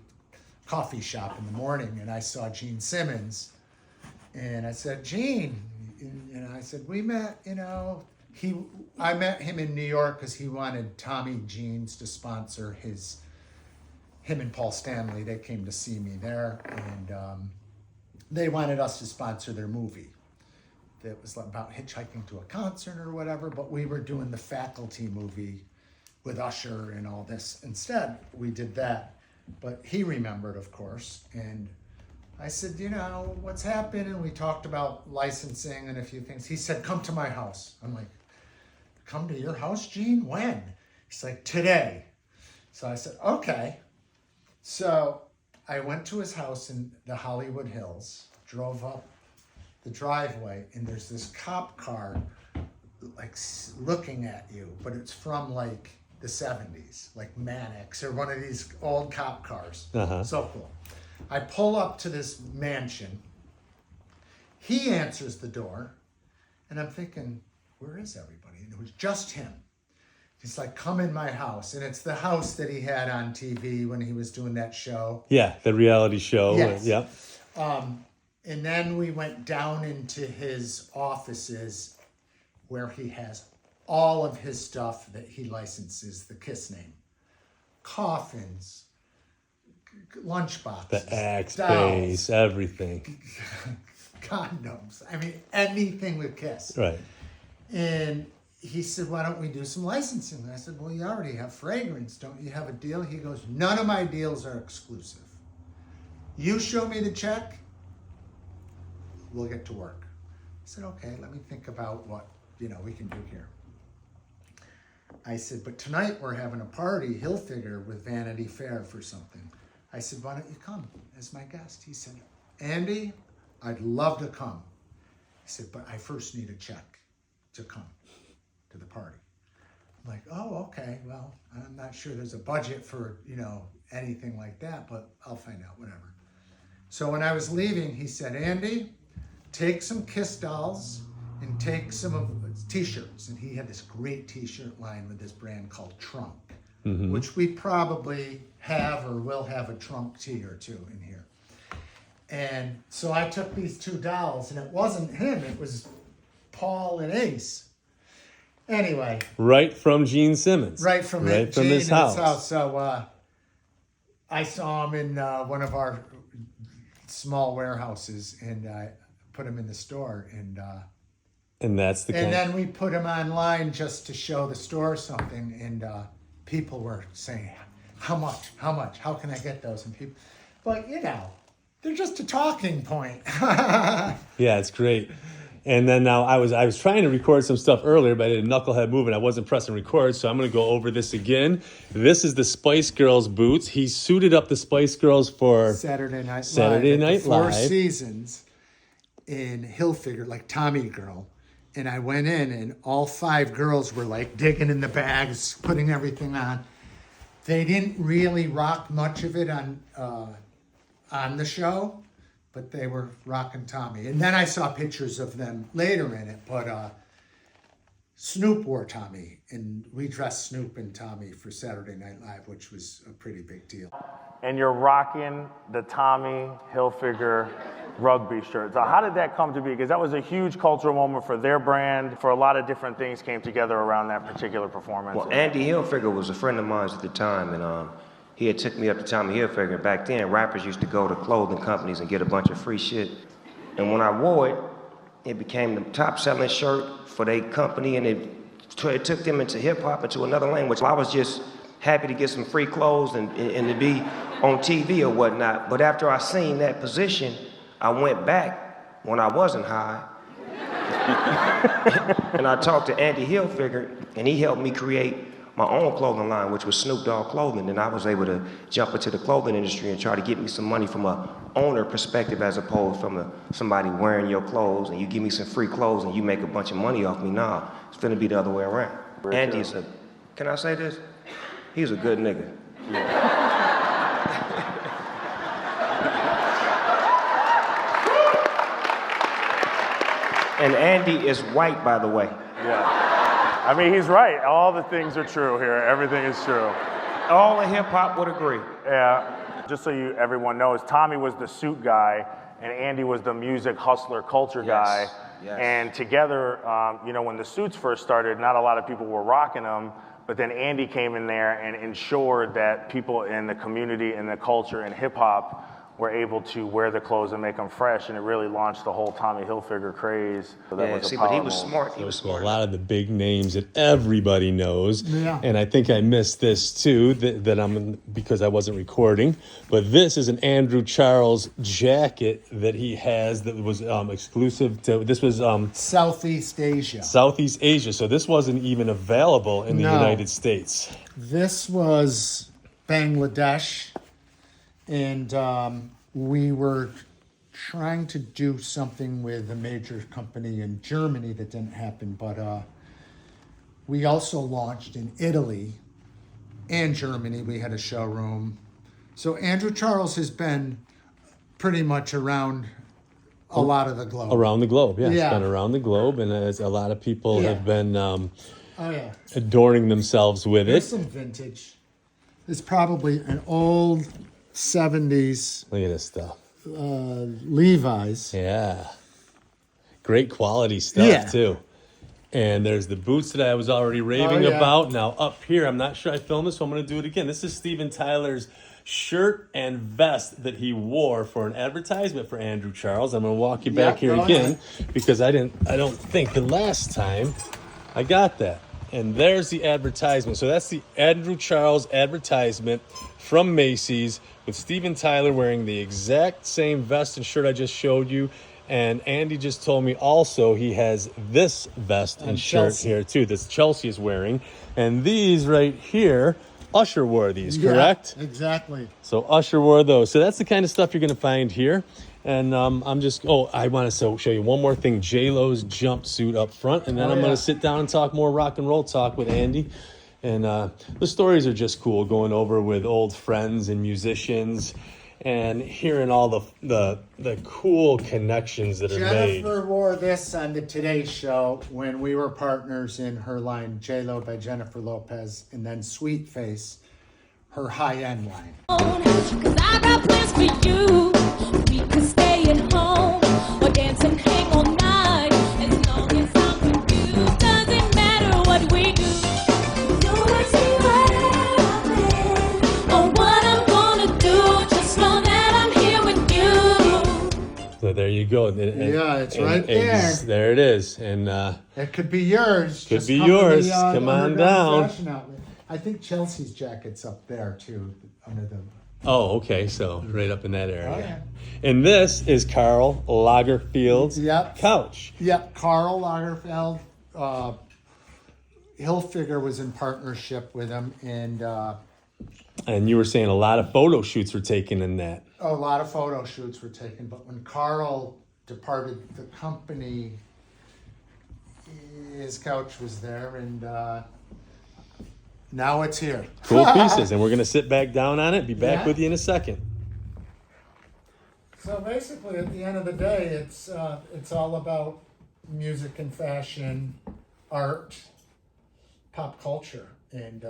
coffee shop in the morning, and I saw Gene Simmons. And I said, Gene, I said, we met, I met him in New York because he wanted Tommy Jeans to sponsor him and Paul Stanley. They came to see me there, and they wanted us to sponsor their movie. It was about hitchhiking to a concert or whatever, but we were doing the Faculty movie with Usher and all this. Instead, we did that, but he remembered, of course, and I said, what's happened? And we talked about licensing and a few things. He said, come to my house. I'm like, come to your house, Gene? When? He's like, today. So I said, okay. So I went to his house in the Hollywood Hills, drove up the driveway, and there's this cop car like looking at you, but it's from like the 70s, like Mannix or one of these old cop cars. So cool. I pull up to this mansion. He answers the door, and I'm thinking, where is everybody? And it was just him. He's like, come in my house. And it's the house that he had on TV when he was doing that show. Yeah, the reality show. Yes. Yep. And then we went down into his offices where he has all of his stuff that he licenses the Kiss name. Coffins, lunchboxes, The Axe dolls, base, everything. condoms. I mean, anything with Kiss. Right. And he said, why don't we do some licensing? And I said, well, you already have fragrance. Don't you have a deal? He goes, none of my deals are exclusive. You show me the check, we'll get to work. I said, okay, let me think about what, we can do here. I said, but tonight we're having a party, Hilfiger, with Vanity Fair for something. I said, why don't you come as my guest? He said, Andy, I'd love to come. He said, but I first need a check to come to the party. I'm like, oh, okay, well, I'm not sure there's a budget for, anything like that, but I'll find out, whatever. So when I was leaving, he said, Andy, take some Kiss dolls and take some of t-shirts. And he had this great t-shirt line with this brand called Trunk, which we probably have or will have a Trunk tee or two in here. And so I took these two dolls, and it wasn't him, it was Paul and Ace. Anyway. Right from Gene Simmons. Right from his house. So I saw him in one of our small warehouses, and I put him in the store, And that's the kind. and then we put him online just to show the store something, and people were saying, how much, how can I get those? And people, but they're just a talking point. Yeah, it's great. And then now I was trying to record some stuff earlier, but I did a knucklehead move and I wasn't pressing record, so I'm going to go over this again. This is the Spice Girls boots. He suited up the Spice Girls for Saturday Night Live. Four Seasons in Hilfiger, like Tommy Girl. And I went in, and all 5 girls were like digging in the bags, putting everything on. They didn't really rock much of it on the show, but they were rocking Tommy. And then I saw pictures of them later in it, but Snoop wore Tommy, and we dressed Snoop and Tommy for Saturday Night Live, which was a pretty big deal. And you're rocking the Tommy Hilfiger rugby shirt. So how did that come to be? Because that was a huge cultural moment for their brand, for a lot of different things came together around that particular performance. Well, Andy Hilfiger was a friend of mine at the time, and he had took me up to Tommy Hilfiger. Back then, rappers used to go to clothing companies and get a bunch of free shit. And when I wore it, it became the top-selling shirt for their company, and it took them into hip-hop, into another language. I was just happy to get some free clothes and to be on TV or whatnot. But after I seen that position, I went back when I wasn't high, and I talked to Andy Hilfiger, and he helped me create my own clothing line, which was Snoop Dogg Clothing, and I was able to jump into the clothing industry and try to get me some money from a owner perspective as opposed from somebody wearing your clothes and you give me some free clothes and you make a bunch of money off me. Nah, it's finna be the other way around. Andy is can I say this? He's a good nigga. And Andy is white, by the way. Yeah. I mean, he's right. All the things are true here. Everything is true. All of hip-hop would agree. Yeah. Just so everyone knows, Tommy was the suit guy, and Andy was the music hustler culture guy. Yes. And together, when the suits first started, not a lot of people were rocking them, but then Andy came in there and ensured that people in the community and the culture and hip-hop were able to wear the clothes and make them fresh, and it really launched the whole Tommy Hilfiger craze. So that was a but he power was move. smart. He was So smart. a lot of the big names that everybody knows. Yeah. And I think I missed this too, because I wasn't recording. But this is an Andrew Charles jacket that he has that was exclusive to, this was Southeast Asia. Southeast Asia. So this wasn't even available in the No. United States. This was Bangladesh, and we were trying to do something with a major company in Germany that didn't happen, but we also launched in Italy and Germany. We had a showroom. So Andrew Charles has been pretty much around a lot of the globe. Around the globe, yeah. Yeah. It's been around the globe, and as a lot of people Yeah. have been Oh yeah. adorning themselves with There's it. some vintage. It's probably an old 70s Look at this stuff. Levi's. Yeah. Great quality stuff, Yeah. too. And there's the boots that I was already raving Oh, yeah. about. Now, up here, I'm not sure I filmed this, so I'm going to do it again. This is Steven Tyler's shirt and vest that he wore for an advertisement for Andrew Charles. I'm going to walk you back here go again because I don't think the last time I got that. And there's the advertisement. So that's the Andrew Charles advertisement from Macy's with Steven Tyler wearing the exact same vest and shirt I just showed you. And Andy just told me also he has this vest and shirt Chelsea. here too that Chelsea is wearing. And these right here, Usher wore these, correct? Yeah, exactly. So Usher wore those. So that's the kind of stuff you're going to find here. And I want to show you one more thing, J-Lo's jumpsuit up front. And then I'm going to sit down and talk more rock and roll talk with Andy. And the stories are just cool, going over with old friends and musicians and hearing all the cool connections that are made. Jennifer wore this on the Today Show when we were partners in her line J-Lo by Jennifer Lopez, and then Sweet Face, her high-end line. Cause I got plans for you. We could stay at home or dance and hang all night. As long as I'm with you, doesn't matter what we do. Don't ask me where I've been or what I'm gonna do. Just know that I'm here with you. So there you go. Yeah, it's right there. There it is. And It could be yours. Could Just be come to yours. the, Come on Underground down. Fashion Outlet. I think Chelsea's jacket's up there too, under the. oh, okay. So right up in that area. Oh, yeah. And this is Karl Lagerfeld's Yep. couch. Yep, Karl Lagerfeld. Hilfiger was in partnership with him, and And you were saying a lot of photo shoots were taken in that. a lot of photo shoots were taken. But when Karl departed the company, his couch was there, and now it's here. Cool pieces. And we're going to sit back down on it. Be back Yeah. with you in a second. So basically, at the end of the day, it's all about music and fashion, art, pop culture, and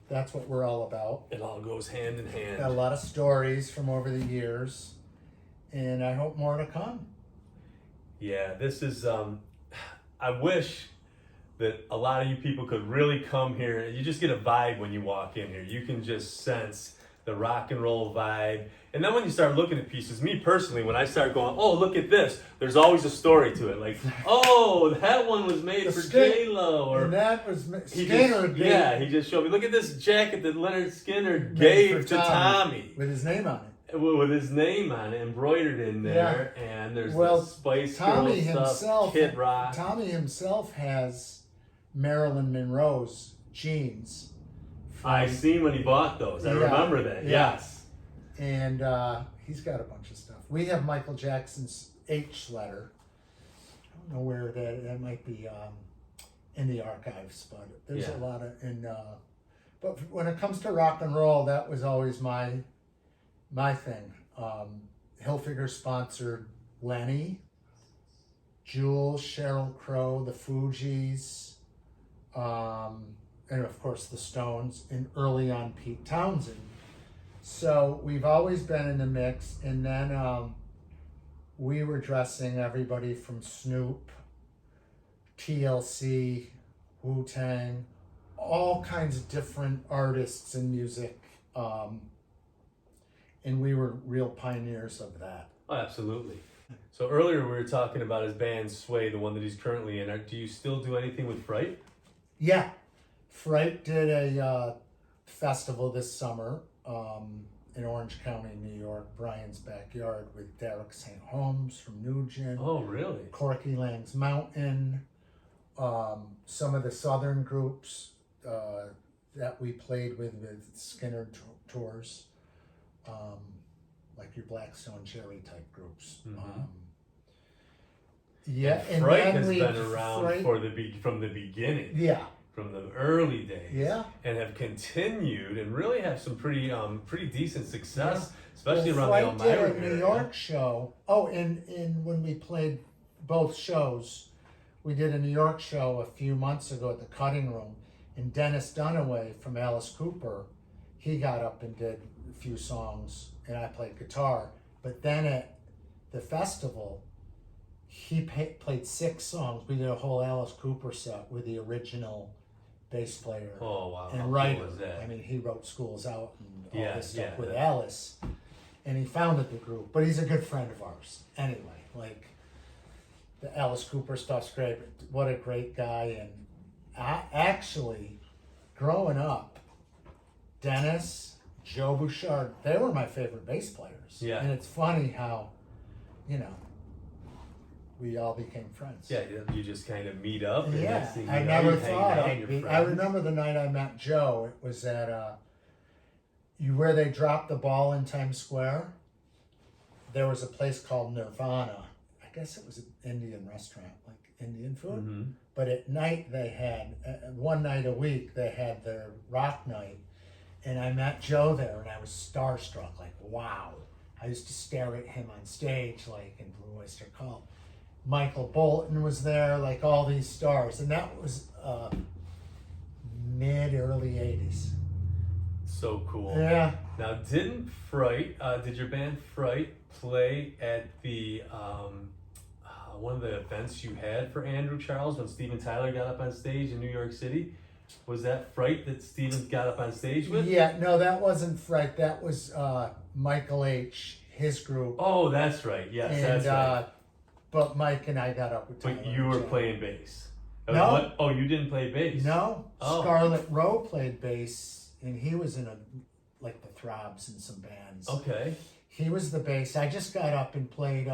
that's what we're all about. It all goes hand in hand. Got a lot of stories from over the years, and I hope more to come. Yeah, this is, I wish that a lot of you people could really come here. You just get a vibe when you walk in here. You can just sense the rock and roll vibe. And then when you start looking at pieces, me personally, when I start going, oh, look at this, there's always a story to it. Like, oh, that one was made for J-Lo. Or And that was he Skinner. just, he just showed me, look at this jacket that Leonard Skinner gave to Tommy. with his name on it. With his name on it, embroidered in there, and there's Well, the Spice Tommy Girls stuff, himself, Kid Rock. Tommy himself has Marilyn Monroe's jeans. I seen when he bought those. I Yeah, remember that. yeah. Yes. And he's got a bunch of stuff. We have Michael Jackson's H letter. I don't know where that might be in the archives, but there's Yeah. a lot of but when it comes to rock and roll, that was always my thing. Hilfiger sponsored Lenny, Jewel, Sheryl Crow, the Fugees, and of course the Stones, and early on Pete Townsend. So we've always been in the mix, and then we were dressing everybody from Snoop, TLC, Wu-Tang, all kinds of different artists and music, and we were real pioneers of that. Oh, absolutely. So earlier we were talking about his band Sway, the one that he's currently in. Do you still do anything with Fright? Yeah, Fright did a festival this summer in Orange County, New York, Brian's Backyard, with Derek St. Holmes from Nugent. Oh, really? Corky Lang's Mountain, some of the southern groups that we played with Skinner tours, like your Blackstone Cherry type groups. Yeah, and Fright then has we been around Fright- from the beginning. Yeah, From the early days. Yeah. And have continued and really have some pretty decent success, especially well, around the Fright Elmira did a New area. York show. Oh, and when we played both shows, we did a New York show a few months ago at the Cutting Room, and Dennis Dunaway from Alice Cooper, he got up and did a few songs, and I played guitar. But then at the festival, he played 6 songs. We did a whole Alice Cooper set with the original bass player Oh, wow. How and cool writer. was that? I mean, he wrote Schools Out and all Yeah, this stuff yeah, with that- Alice, and he founded the group. But he's a good friend of ours anyway. Like, the Alice Cooper stuff's great. But what a great guy! And actually, growing up, Dennis, Joe Bouchard, they were my favorite bass players. Yeah. And it's funny how, we all became friends. Yeah, you just kind of meet up. And Yeah, next thing you I know, never you're hanging thought out, I'd you're be. I friends. remember the night I met Joe. It was at where they dropped the ball in Times Square. There was a place called Nirvana. I guess it was an Indian restaurant, like Indian food. Mhm. But at night they had one night a week they had their rock night, and I met Joe there, and I was starstruck. Like, wow! I used to stare at him on stage, like in Blue Oyster Cult. Michael Bolton was there, like all these stars, and that was early 80s. So cool. Yeah. Now, did your band Fright play at the one of the events you had for Andrew Charles when Steven Tyler got up on stage in New York City? Was that Fright that Steven got up on stage with? Yeah, no, that wasn't Fright. That was Michael H., his group. Oh, that's right. Yes, and that's right. but Mike and I got up with Tyler. But you were and Joe. playing bass. No. What? Oh, you didn't play bass? No, Oh. Scarlet Rowe played bass, and he was in the Throbs and some bands. Okay. He was the bass. I just got up and played.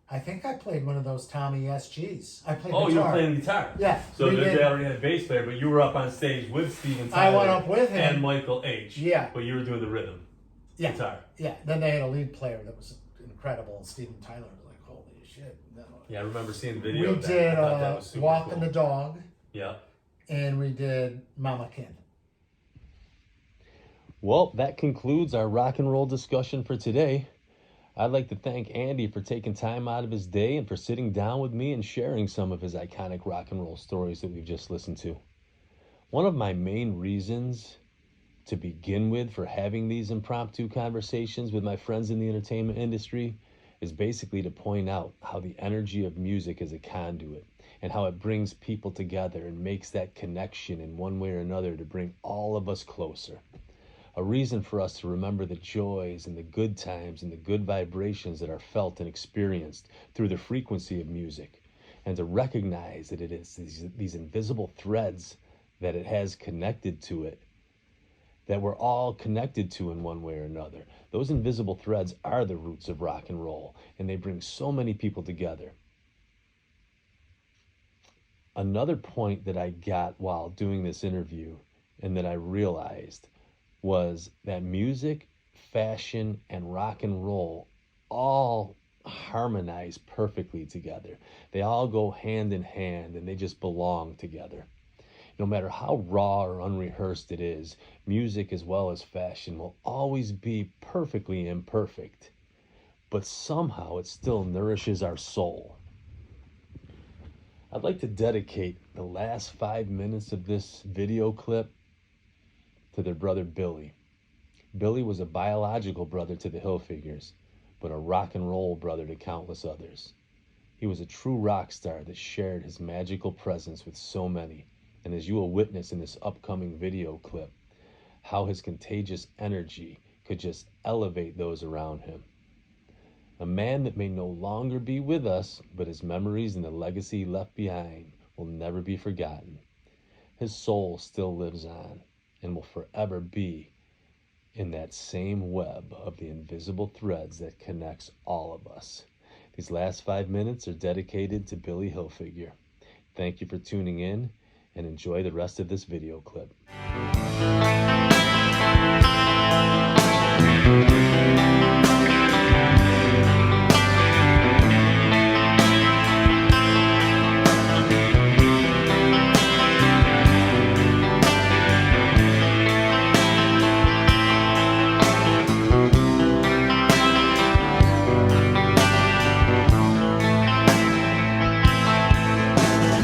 I think I played one of those Tommy SGs. I played Oh, guitar. you were playing guitar. Yeah, So we they did. already had a bass player, but you were up on stage with Steven I Tyler. went up with him. And Michael H. Yeah. But you were doing the rhythm. Yeah. Guitar. Yeah. Then they had a lead player that was incredible, and Steven Tyler was like, "Holy shit!" No. Yeah, I remember seeing the video. We of that. did I thought that was super Walking cool. the Dog, Yeah. and we did Mama Kin. Well, that concludes our rock and roll discussion for today. I'd like to thank Andy for taking time out of his day and for sitting down with me and sharing some of his iconic rock and roll stories that we've just listened to. One of my main reasons to begin with for having these impromptu conversations with my friends in the entertainment industry is basically to point out how the energy of music is a conduit and how it brings people together and makes that connection in one way or another to bring all of us closer. A reason for us to remember the joys and the good times and the good vibrations that are felt and experienced through the frequency of music, and to recognize that it is these invisible threads that it has connected to it, that we're all connected to in one way or another. Those invisible threads are the roots of rock and roll, and they bring so many people together. Another point that I got while doing this interview and that I realized was that music, fashion, and rock and roll all harmonize perfectly together. They all go hand in hand and they just belong together. No matter how raw or unrehearsed it is, music as well as fashion will always be perfectly imperfect, but somehow it still nourishes our soul. I'd like to dedicate the last 5 minutes of this video clip to their brother Billy. Billy was a biological brother to the Hilfigers, but a rock and roll brother to countless others. He was a true rock star that shared his magical presence with so many, and as you will witness in this upcoming video clip, how his contagious energy could just elevate those around him. A man that may no longer be with us, but his memories and the legacy left behind will never be forgotten. His soul still lives on and will forever be in that same web of the invisible threads that connects all of us. These last 5 minutes are dedicated to Billy Hilfiger. Thank you for tuning in and enjoy the rest of this video clip.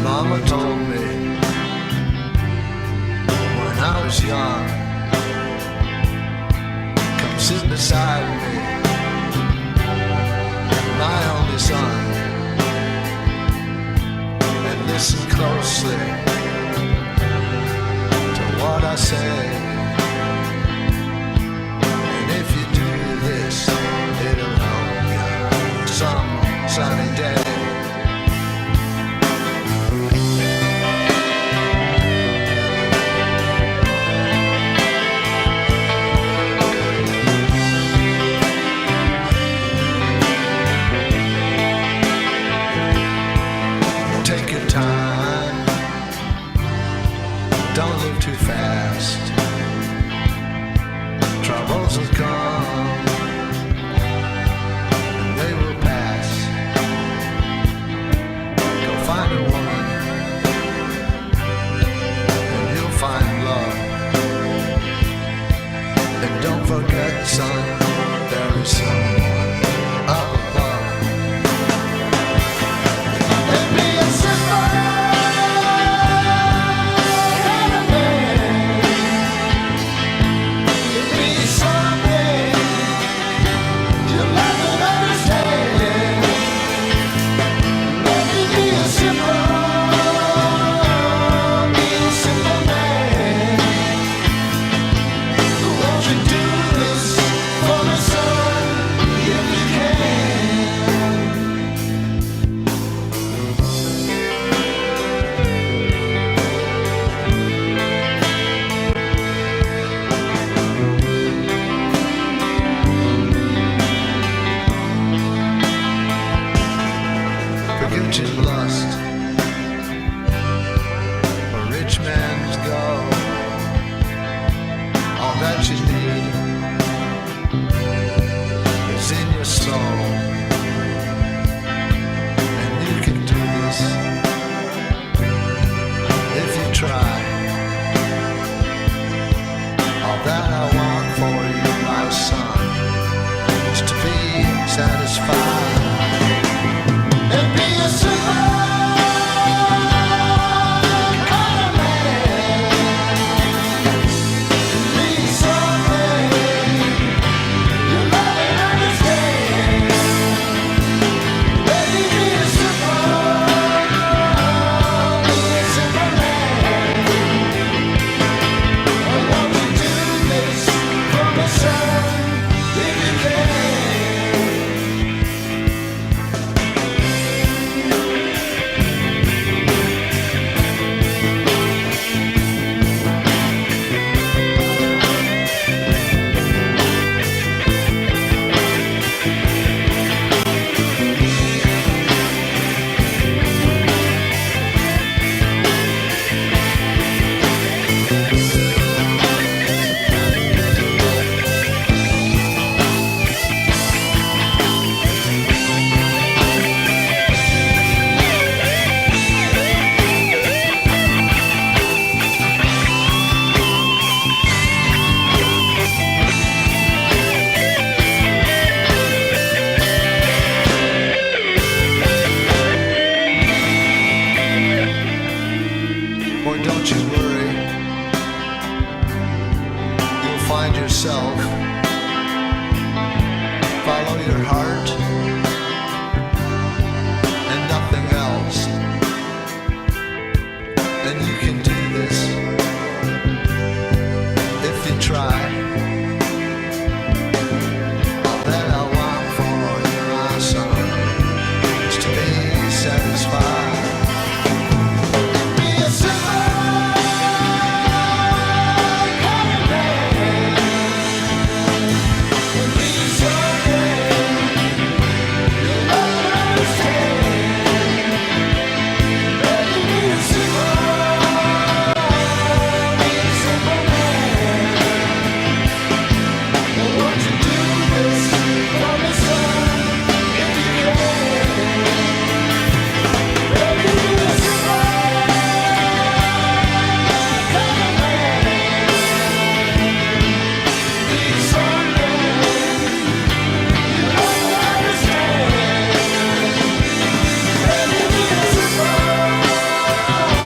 Mama told me when I was young, come sit beside me, my only son, and listen closely to what I say. And if you do this, it'll help you some sunny day. Take your time, don't live too fast. Troubles will come, and they will pass. Go find a woman, and you'll find love. And don't forget, son, there is someone up above. And be a simple kind of man. Be something you'll never understand. Let me be a simple man. Won't you do this for me, son, if you can? Forget your lust, a rich man's gold. All that you need is in your soul, and you can do this if you try. All that I want for you, my son, is to be satisfied. And be a simple kind of man. worry. You'll find yourself. Follow your heart.